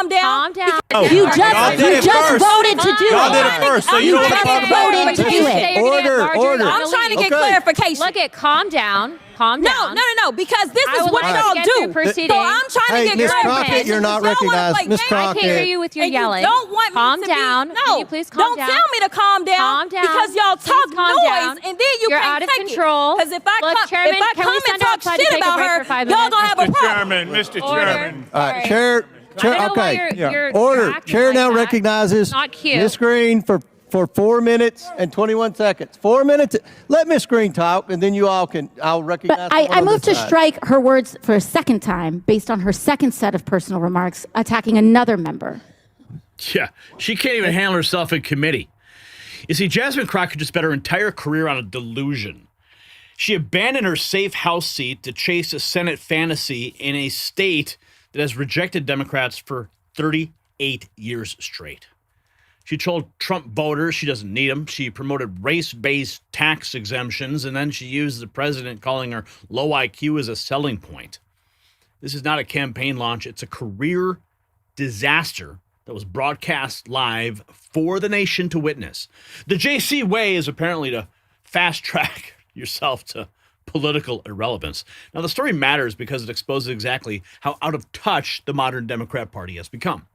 Calm down. Oh, you just voted to do it. Y'all did it first, so you don't just voted to do it. Order. I'm trying to get clarification. Look at, calm down. No, because this is what y'all do. So I'm trying to get Miss clarification. Crockett, you're not recognized. Miss Crockett. I can't hear you with your yelling. Don't want Calm me down. to be, Can you please calm down? Don't tell me to calm down. Calm down. Because y'all talk calm noise, down. and then you're out of control. Because if I Look, Chairman, if I can come we and send talk outside to shit take a about break her, for 5 y'all minutes? gonna have a problem. Mr. Order. Chairman. Chair, I don't know why okay. you're Order. acting Chair like now that. recognizes Not cute. Miss Green for 4 minutes and 21 seconds. 4 minutes. Let Miss Green talk, and then I'll recognize. But I moved to strike her words for a second time based on her second set of personal remarks attacking another member. Yeah, she can't even handle herself in committee. You see, Jasmine Crockett just spent her entire career on a delusion. She abandoned her safe House seat to chase a Senate fantasy in a state that has rejected Democrats for 38 years straight. She told Trump voters she doesn't need them. She promoted race-based tax exemptions, and then she used the president calling her low IQ as a selling point. This is not a campaign launch. It's a career disaster that was broadcast live for the nation to witness. The JC way is apparently to fast-track yourself to political irrelevance. Now, the story matters because it exposes exactly how out of touch the modern Democrat Party has become.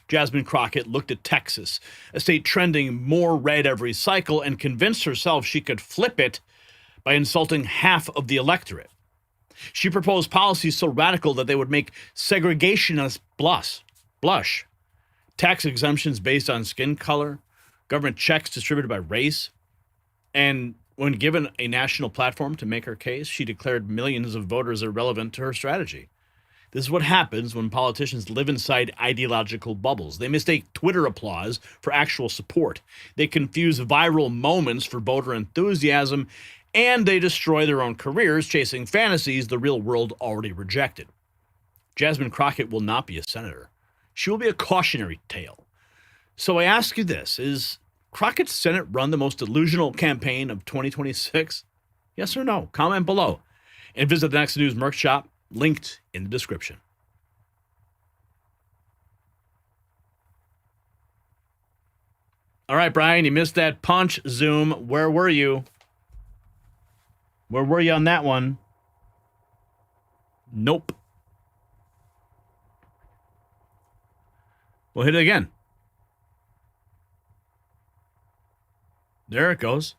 Jasmine Crockett looked at Texas, a state trending more red every cycle, and convinced herself she could flip it by insulting half of the electorate. She proposed policies so radical that they would make segregationists blush. Tax exemptions based on skin color, government checks distributed by race, and when given a national platform to make her case, she declared millions of voters irrelevant to her strategy. This is what happens when politicians live inside ideological bubbles. They mistake Twitter applause for actual support. They confuse viral moments for voter enthusiasm, and they destroy their own careers chasing fantasies the real world already rejected. Jasmine Crockett will not be a senator. She will be a cautionary tale. So I ask you this, is Crockett's Senate run the most delusional campaign of 2026? Yes or no? Comment below. And visit the Next News merch shop, linked in the description. All right, Brian, you missed that punch. Zoom. Where were you? Where were you on that one? Nope. We'll hit it again. There it goes.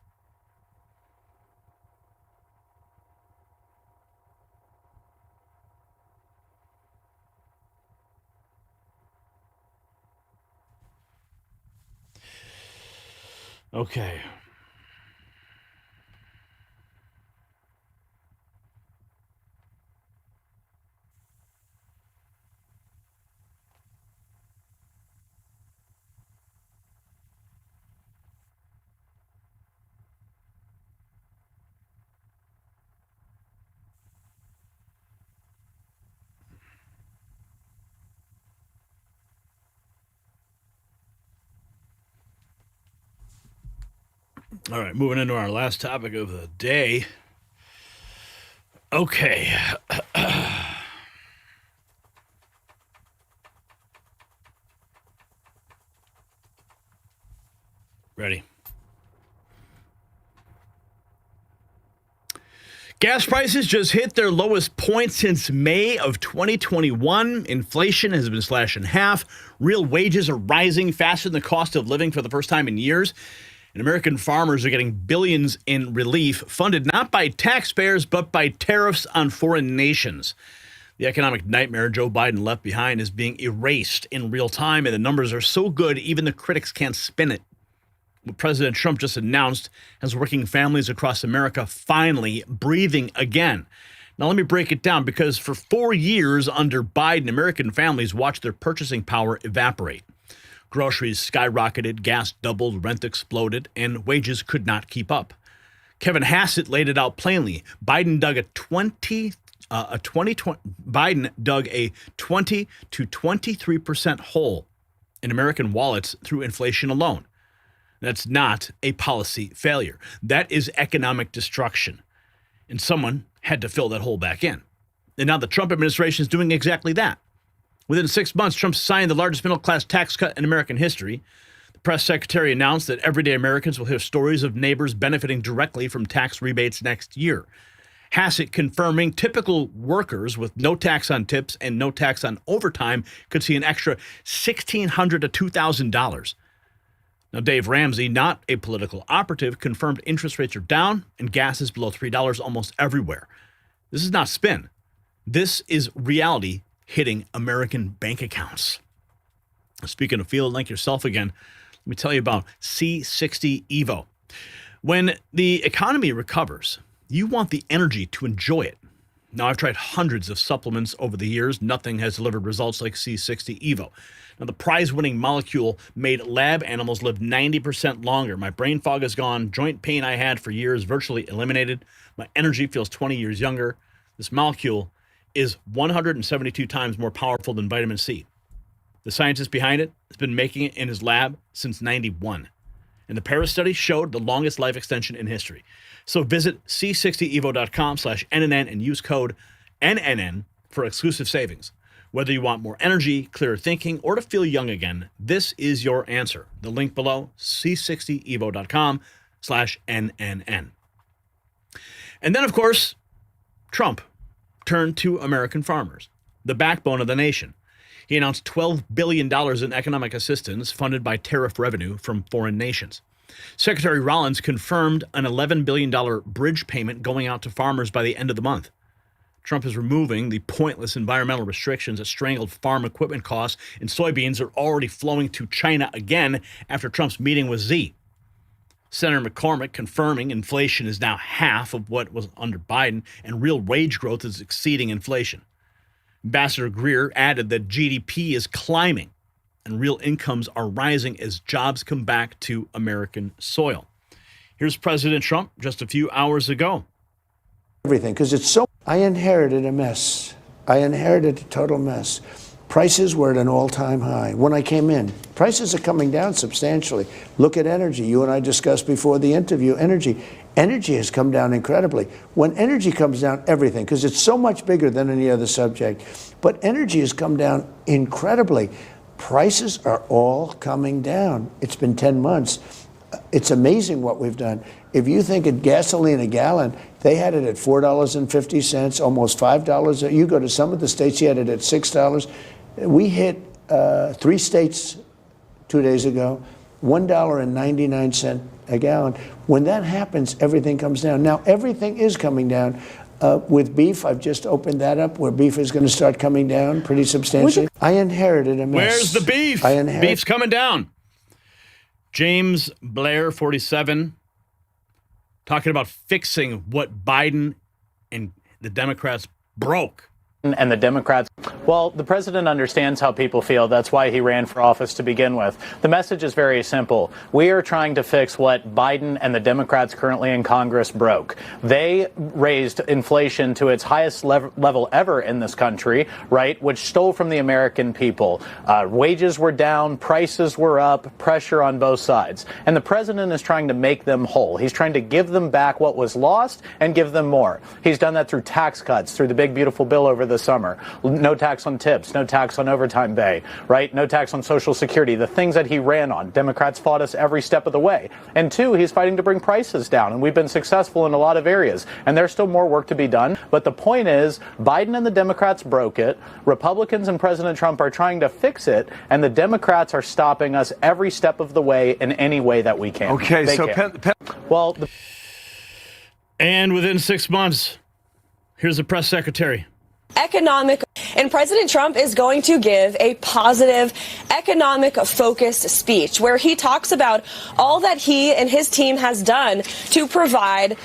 Okay. All right, moving into our last topic of the day. Okay. Ready. Gas prices just hit their lowest point since May of 2021. Inflation has been slashed in half. Real wages are rising faster than the cost of living for the first time in years. And American farmers are getting billions in relief, funded not by taxpayers, but by tariffs on foreign nations. The economic nightmare Joe Biden left behind is being erased in real time, and the numbers are so good, even the critics can't spin it. What President Trump just announced has working families across America finally breathing again. Now, let me break it down, because for 4 years under Biden, American families watched their purchasing power evaporate. Groceries skyrocketed, gas doubled, rent exploded, and wages could not keep up. Kevin Hassett laid it out plainly. Biden dug a 20 to 23% hole in American wallets through inflation alone. That's not a policy failure. That is economic destruction. And someone had to fill that hole back in. And now the Trump administration is doing exactly that. Within 6 months, Trump signed the largest middle-class tax cut in American history. The press secretary announced that everyday Americans will hear stories of neighbors benefiting directly from tax rebates next year. Hassett confirming typical workers with no tax on tips and no tax on overtime could see an extra $1,600 to $2,000. Now, Dave Ramsey, not a political operative, confirmed interest rates are down and gas is below $3 almost everywhere. This is not spin. This is reality hitting American bank accounts. Speaking of feeling like yourself again, let me tell you about C60 Evo. When the economy recovers, you want the energy to enjoy it. Now, I've tried hundreds of supplements over the years. Nothing has delivered results like C60 Evo. Now, the prize-winning molecule made lab animals live 90% longer. My brain fog is gone. Joint pain I had for years virtually eliminated. My energy feels 20 years younger. This molecule is 172 times more powerful than vitamin C. The scientist behind it has been making it in his lab since 91. And the Paris study showed the longest life extension in history. So visit c60evo.com/NNN and use code NNN for exclusive savings. Whether you want more energy, clearer thinking, or to feel young again, this is your answer. The link below, c60evo.com/NNN. And then, of course, Trump turned to American farmers, the backbone of the nation. He announced $12 billion in economic assistance funded by tariff revenue from foreign nations. Secretary Rollins confirmed an $11 billion bridge payment going out to farmers by the end of the month. Trump is removing the pointless environmental restrictions that strangled farm equipment costs, and soybeans are already flowing to China again after Trump's meeting with Xi. Senator McCormick confirming inflation is now half of what was under Biden, and real wage growth is exceeding inflation. Ambassador Greer added that GDP is climbing and real incomes are rising as jobs come back to American soil. Here's President Trump just a few hours ago. Everything, because it's so. I inherited a mess. I inherited a total mess. Prices were at an all-time high when I came in. Prices are coming down substantially. Look at energy. You and I discussed before the interview, energy. Energy has come down incredibly. When energy comes down, everything, because it's so much bigger than any other subject, but energy has come down incredibly. Prices are all coming down. It's been 10 months. It's amazing what we've done. If you think of gasoline a gallon, they had it at $4.50, almost $5. You go to some of the states, you had it at $6. We hit 3 states 2 days ago, $1.99 a gallon. When that happens, everything comes down. Now, everything is coming down. With beef, I've just opened that up where beef is going to start coming down pretty substantially. I inherited a mess. Where's the beef? Beef's coming down. James Blair, 47, talking about fixing what Biden and the Democrats broke. And the Democrats, well, the president understands how people feel. That's why he ran for office to begin with. The message is very simple. We are trying to fix what Biden and the Democrats currently in Congress broke. They raised inflation to its highest level ever in this country, right, which stole from the American people. Wages were down, prices were up, pressure on both sides. And the president is trying to make them whole. He's trying to give them back what was lost and give them more. He's done that through tax cuts, through the big, beautiful bill over the summer. No tax on tips, no tax on overtime pay, right? No tax on Social Security, the things that he ran on. Democrats fought us every step of the way. And 2, he's fighting to bring prices down. And we've been successful in a lot of areas. And there's still more work to be done. But the point is, Biden and the Democrats broke it. Republicans and President Trump are trying to fix it. And the Democrats are stopping us every step of the way in any way that we can. Okay, They so can. Well, and within 6 months, here's the press secretary. Economic, and President Trump is going to give a positive economic focused speech where he talks about all that he and his team has done to provide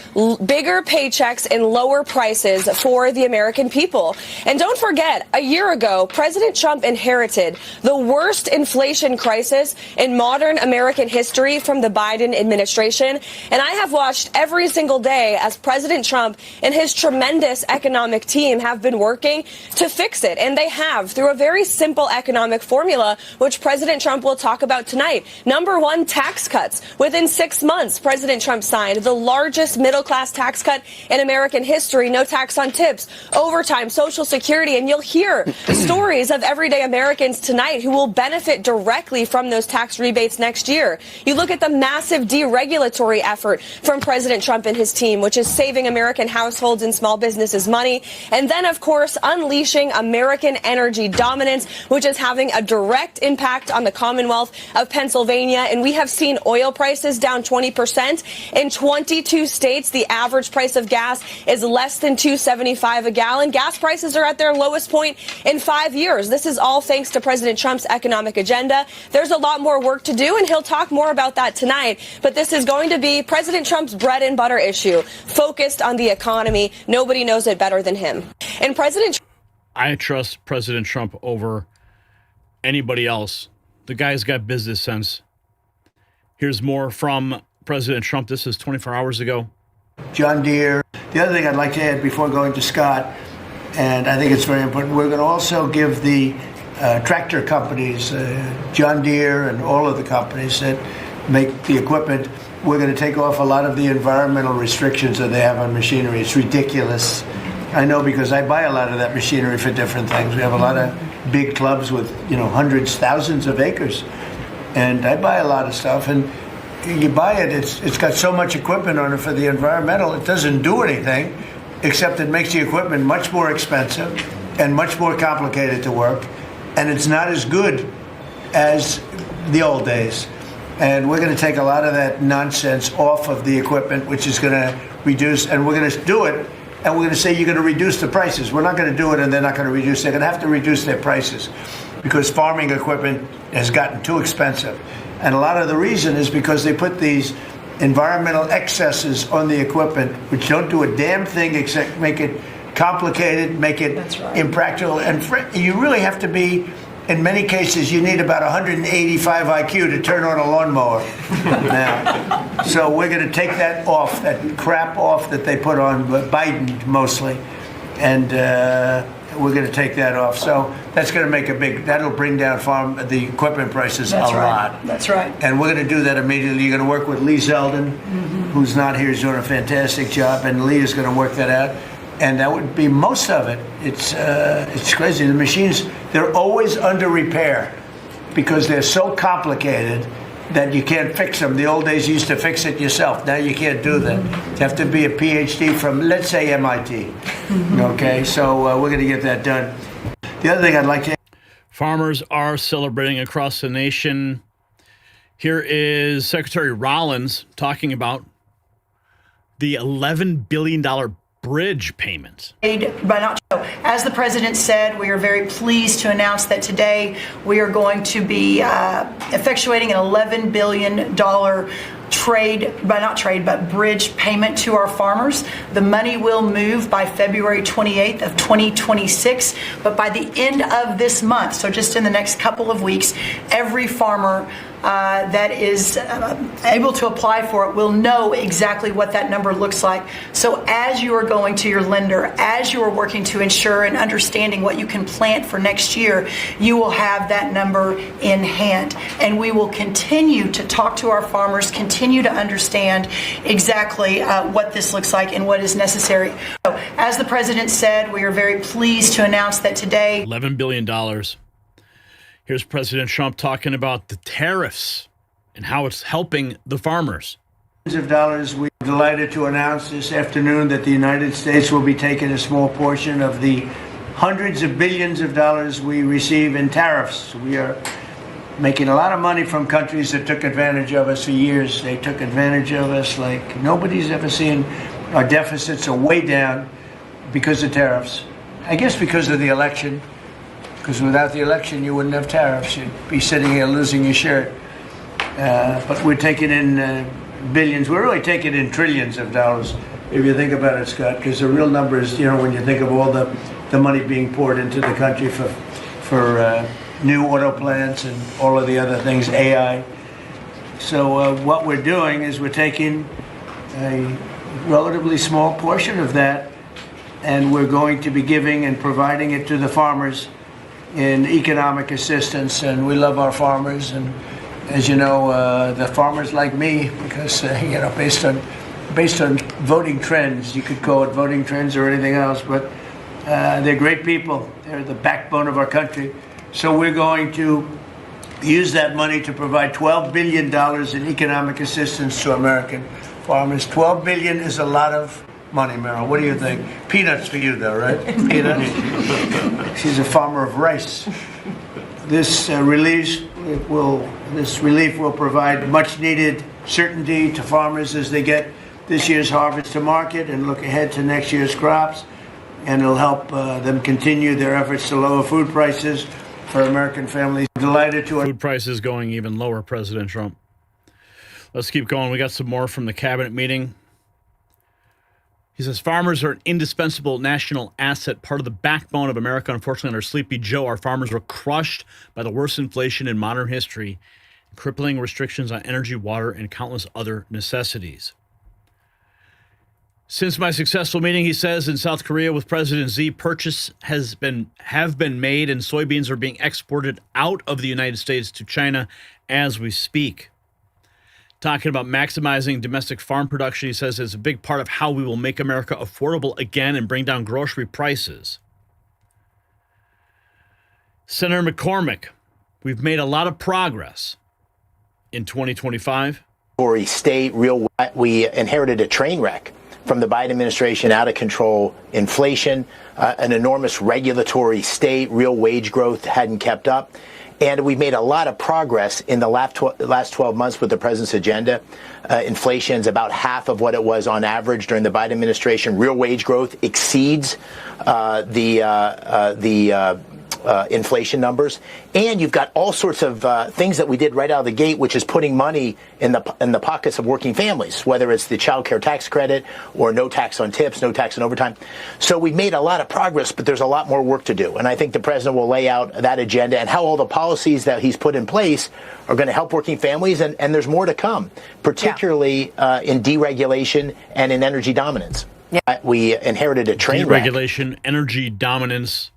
bigger paychecks and lower prices for the American people. And don't forget, a year ago, President Trump inherited the worst inflation crisis in modern American history from the Biden administration. And I have watched every single day as President Trump and his tremendous economic team have been working to fix it. And they have through a very simple economic formula, which President Trump will talk about tonight. Number 1, tax cuts. Within 6 months, President Trump signed the largest middle-class tax cut in American history. No tax on tips, overtime, Social Security. And you'll hear stories of everyday Americans tonight who will benefit directly from those tax rebates next year. You look at the massive deregulatory effort from President Trump and his team, which is saving American households and small businesses money. And then, of course, unleashing American energy dominance, which is having a direct impact on the Commonwealth of Pennsylvania. And we have seen oil prices down 20%. In 22 states, the average price of gas is less than $2.75 a gallon. Gas prices are at their lowest point in 5 years. This is all thanks to President Trump's economic agenda. There's a lot more work to do, and he'll talk more about that tonight. But this is going to be President Trump's bread and butter issue, focused on the economy. Nobody knows it better than him. And I trust President Trump over anybody else. The guy's got business sense. Here's more from President Trump. This is 24 hours ago. John Deere. The other thing I'd like to add before going to Scott, and I think it's very important, we're going to also give the tractor companies, John Deere and all of the companies that make the equipment, we're going to take off a lot of the environmental restrictions that they have on machinery. It's ridiculous. I know because I buy a lot of that machinery for different things. We have a lot of big clubs with, hundreds, thousands of acres. And I buy a lot of stuff, and you buy it, it's got so much equipment on it for the environmental, it doesn't do anything, except it makes the equipment much more expensive and much more complicated to work, and it's not as good as the old days. And we're going to take a lot of that nonsense off of the equipment, which is going to reduce, and we're going to do it, and we're going to say you're going to reduce the prices. We're not going to do it, and they're not going to reduce. They're going to have to reduce their prices because farming equipment has gotten too expensive. And a lot of the reason is because they put these environmental excesses on the equipment, which don't do a damn thing except make it complicated, make it impractical. And you really have to be, in many cases, you need about 185 IQ to turn on a lawnmower now. So we're going to take that off, that crap off that they put on Biden mostly. And we're going to take that off. So that's going to make that'll bring down the equipment prices a lot. That's right. And we're going to do that immediately. You're going to work with Lee Zeldin, who's not here, is doing a fantastic job, and Lee is going to work that out. And that would be most of it. It's crazy. The machines, they're always under repair because they're so complicated that you can't fix them. The old days you used to fix it yourself. Now you can't do that. You have to be a PhD from, let's say, MIT. Okay, so we're going to get that done. The other thing I'd like to... Farmers are celebrating across the nation. Here is Secretary Rollins talking about the $11 billion bridge payment. As the president said, we are very pleased to announce that today we are going to be effectuating an $11 billion bridge payment to our farmers. The money will move by February 28th of 2026, but by the end of this month, so just in the next couple of weeks, every farmer that is able to apply for it will know exactly what that number looks like. So as you are going to your lender, as you are working to ensure and understanding what you can plant for next year, you will have that number in hand. And we will continue to talk to our farmers, continue to understand exactly what this looks like and what is necessary. So, as the president said, we are very pleased to announce that today $11 billion. Here's President Trump talking about the tariffs and how it's helping the farmers. Of dollars, we're delighted to announce this afternoon that the United States will be taking a small portion of the hundreds of billions of dollars we receive in tariffs. We are making a lot of money from countries that took advantage of us for years. They took advantage of us like nobody's ever seen. Our deficits are way down because of tariffs. I guess because of the election. Because without the election, you wouldn't have tariffs. You'd be sitting here losing your shirt. But we're taking in billions. We're really taking in trillions of dollars, if you think about it, Scott, because the real number is, when you think of all the money being poured into the country for new auto plants and all of the other things, AI. So what we're doing is we're taking a relatively small portion of that, and we're going to be giving and providing it to the farmers in economic assistance. And we love our farmers, and as you know, the farmers like me, because based on voting trends, you could call it voting trends or anything else, but they're great people. They're the backbone of our country. So we're going to use that money to provide $12 billion in economic assistance to American farmers. $12 billion is a lot of money, Meryl. What do you think? Peanuts for you, though, right? Peanuts. She's a farmer of rice. This relief will provide much-needed certainty to farmers as they get this year's harvest to market and look ahead to next year's crops, and it'll help them continue their efforts to lower food prices for American families. Delighted to food prices going even lower, President Trump. Let's keep going. We got some more from the cabinet meeting. He says farmers are an indispensable national asset, part of the backbone of America. Unfortunately, under Sleepy Joe, our farmers were crushed by the worst inflation in modern history, crippling restrictions on energy, water, and countless other necessities. Since my successful meeting, he says, in South Korea with President Xi, purchases have been made and soybeans are being exported out of the United States to China as we speak. Talking about maximizing domestic farm production, he says it's a big part of how we will make America affordable again and bring down grocery prices. Senator McCormick, we've made a lot of progress in 2025. We inherited a train wreck from the Biden administration, out of control inflation, an enormous regulatory state, real wage growth hadn't kept up. And we've made a lot of progress in the last 12 months with the president's agenda. Inflation is about half of what it was on average during the Biden administration. Real wage growth exceeds the inflation numbers. And you've got all sorts of things that we did right out of the gate, which is putting money in the pockets of working families, whether it's the child care tax credit or no tax on tips, no tax on overtime. So we've made a lot of progress, but there's a lot more work to do. And I think the president will lay out that agenda and how all the policies that he's put in place are going to help working families. And there's more to come, particularly in deregulation and in energy dominance. We inherited a train wreck. Deregulation, energy dominance.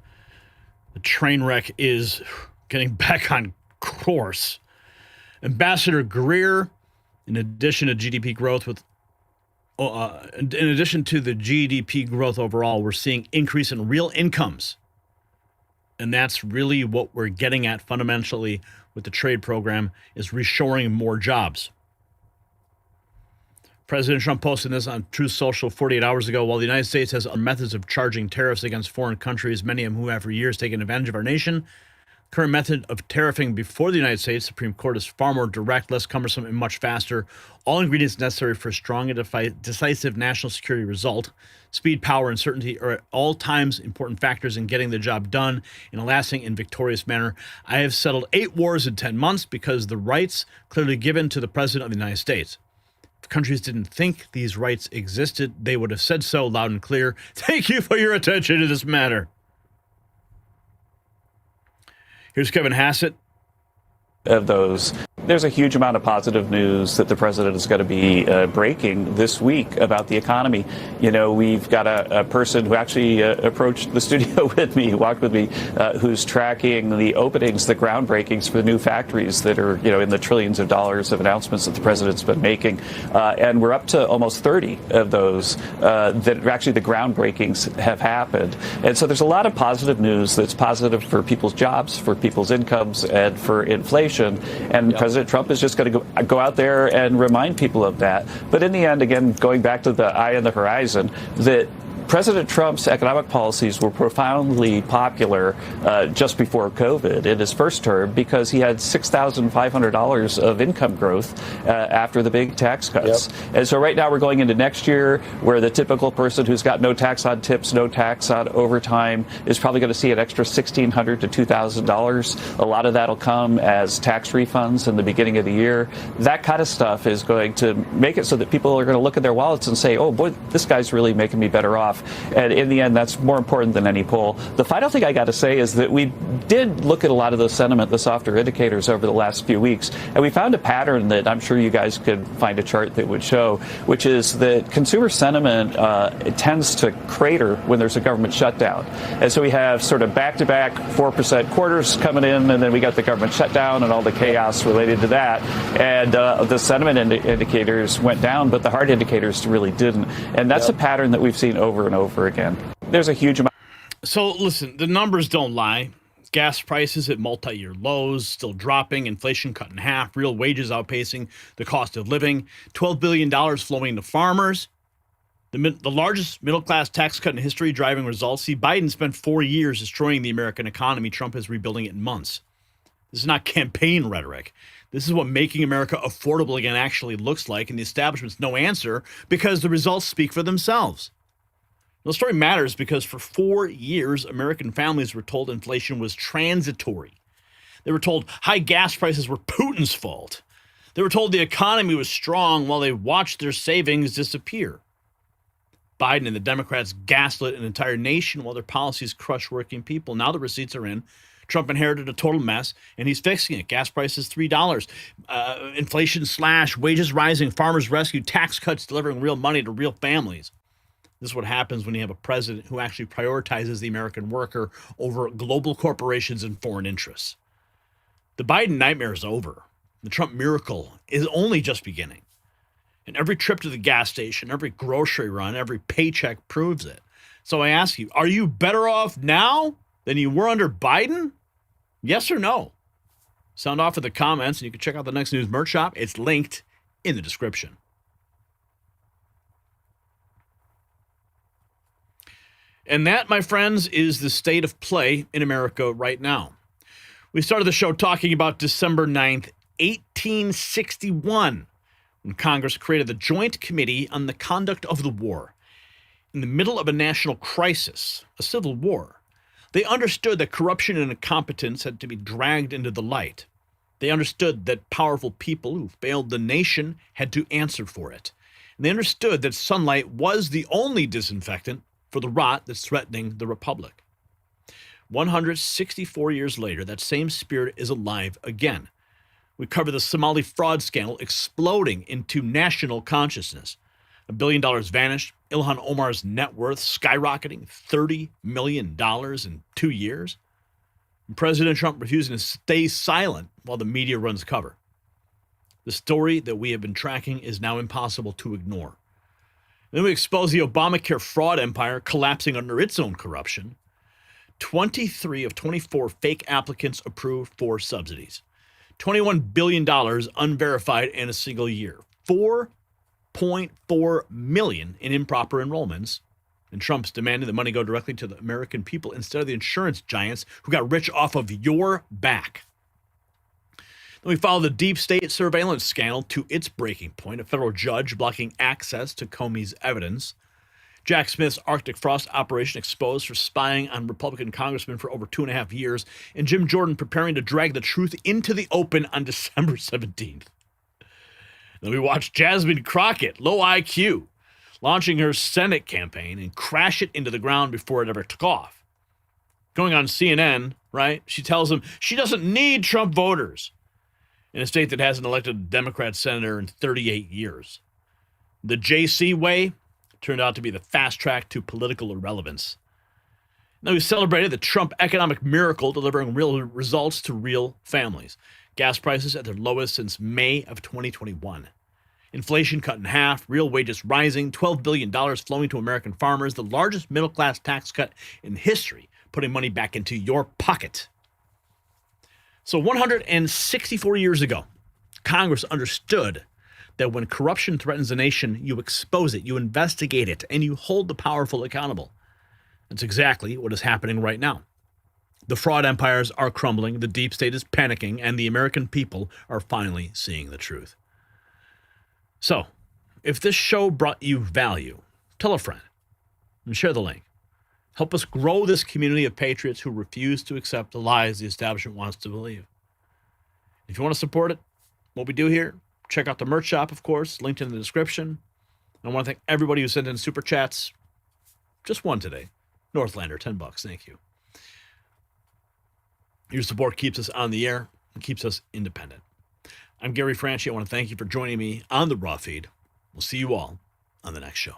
The train wreck is getting back on course. Ambassador Greer, in addition to GDP growth in addition to the GDP growth overall, we're seeing increase in real incomes. And that's really what we're getting at fundamentally with the trade program, is reshoring more jobs. President Trump posted this on Truth Social 48 hours ago. While the United States has other methods of charging tariffs against foreign countries, many of whom have for years taken advantage of our nation, current method of tariffing before the United States Supreme Court is far more direct, less cumbersome, and much faster. All ingredients necessary for a strong and decisive national security result. Speed, power, and certainty are at all times important factors in getting the job done in a lasting and victorious manner. I have settled 8 wars in 10 months because the rights clearly given to the President of the United States. If countries didn't think these rights existed, they would have said so loud and clear. Thank you for your attention to this matter. Here's Kevin Hassett. Of those, there's a huge amount of positive news that the president is going to be breaking this week about the economy. You know, we've got a person who actually approached the studio with me, walked with me, who's tracking the openings, the groundbreakings for the new factories that are, you know, in the trillions of dollars of announcements that the president's been making. And we're up to almost 30 of those that actually the groundbreakings have happened. And so there's a lot of positive news that's positive for people's jobs, for people's incomes, and for inflation. And President Trump is just going to go out there and remind people of that. But in the end, again, going back to the eye on the horizon, that President Trump's economic policies were profoundly popular just before COVID in his first term because he had $6,500 of income growth after the big tax cuts. Yep. And so right now we're going into next year where the typical person who's got no tax on tips, no tax on overtime is probably going to see an extra $1,600 to $2,000. A lot of that will come as tax refunds in the beginning of the year. That kind of stuff is going to make it so that people are going to look at their wallets and say, oh, boy, this guy's really making me better off. And in the end, that's more important than any poll. The final thing I got to say is that we did look at a lot of the sentiment, the softer indicators over the last few weeks, and we found a pattern that I'm sure you guys could find a chart that would show, which is that consumer sentiment it tends to crater when there's a government shutdown. And so we have sort of back-to-back 4% quarters coming in, and then we got the government shutdown and all the chaos related to that. And the sentiment indicators went down, but the hard indicators really didn't. And that's a pattern that we've seen over and over again. There's a huge amount. So listen, the numbers don't lie. Gas prices at multi-year lows, still dropping, inflation cut in half, real wages outpacing the cost of living, $12 billion flowing to farmers, the largest middle-class tax cut in history driving results. See, Biden spent 4 years destroying the American economy. Trump is rebuilding it in months. This is not campaign rhetoric. This is what making America affordable again actually looks like, and the establishment's no answer because the results speak for themselves. The story matters because for 4 years, American families were told inflation was transitory. They were told high gas prices were Putin's fault. They were told the economy was strong while they watched their savings disappear. Biden and the Democrats gaslit an entire nation while their policies crushed working people. Now the receipts are in. Trump inherited a total mess, and he's fixing it. Gas prices, $3. Inflation slash, wages rising, farmers rescued, tax cuts delivering real money to real families. This is what happens when you have a president who actually prioritizes the American worker over global corporations and foreign interests. The Biden nightmare is over. The Trump miracle is only just beginning. And every trip to the gas station, every grocery run, every paycheck proves it. So I ask you, are you better off now than you were under Biden? Yes or no? Sound off in the comments, and you can check out the Next News merch shop. It's linked in the description. And that, my friends, is the state of play in America right now. We started the show talking about December 9th, 1861, when Congress created the Joint Committee on the Conduct of the War. In the middle of a national crisis, a civil war, They understood that corruption and incompetence had to be dragged into the light. They understood that powerful people who failed the nation had to answer for it. And they understood that sunlight was the only disinfectant for the rot that's threatening the republic. 164 years later, that same spirit is alive again. We cover the Somali fraud scandal exploding into national consciousness. $1 billion vanished, Ilhan Omar's net worth skyrocketing $30 million in 2 years. And President Trump refusing to stay silent while the media runs cover. The story that we have been tracking is now impossible to ignore. Then we expose the Obamacare fraud empire collapsing under its own corruption. 23 of 24 fake applicants approved for subsidies. $21 billion unverified in a single year. 4.4 million in improper enrollments. And Trump's demanding the money go directly to the American people instead of the insurance giants who got rich off of your back. Then we follow the deep state surveillance scandal to its breaking point, a federal judge blocking access to Comey's evidence. Jack Smith's Arctic Frost operation exposed for spying on Republican congressmen for over 2.5 years, and Jim Jordan preparing to drag the truth into the open on December 17th. Then we watch Jasmine Crockett, low IQ, launching her Senate campaign and crash it into the ground before it ever took off. Going on CNN, right, she tells them she doesn't need Trump voters in a state that hasn't elected a Democrat senator in 38 years. The JC way turned out to be the fast track to political irrelevance. Now we celebrated the Trump economic miracle, delivering real results to real families. Gas prices at their lowest since May of 2021. Inflation cut in half, real wages rising, $12 billion flowing to American farmers, the largest middle-class tax cut in history, putting money back into your pocket. So 164 years ago, Congress understood that when corruption threatens a nation, you expose it, you investigate it, and you hold the powerful accountable. That's exactly what is happening right now. The fraud empires are crumbling, the deep state is panicking, and the American people are finally seeing the truth. So, if this show brought you value, tell a friend and share the link. Help us grow this community of patriots who refuse to accept the lies the establishment wants to believe. If you want to support it, what we do here, check out the merch shop, of course, linked in the description. I want to thank everybody who sent in super chats. Just one today. Northlander, $10. Thank you. Your support keeps us on the air and keeps us independent. I'm Gary Franchi. I want to thank you for joining me on the Raw Feed. We'll see you all on the next show.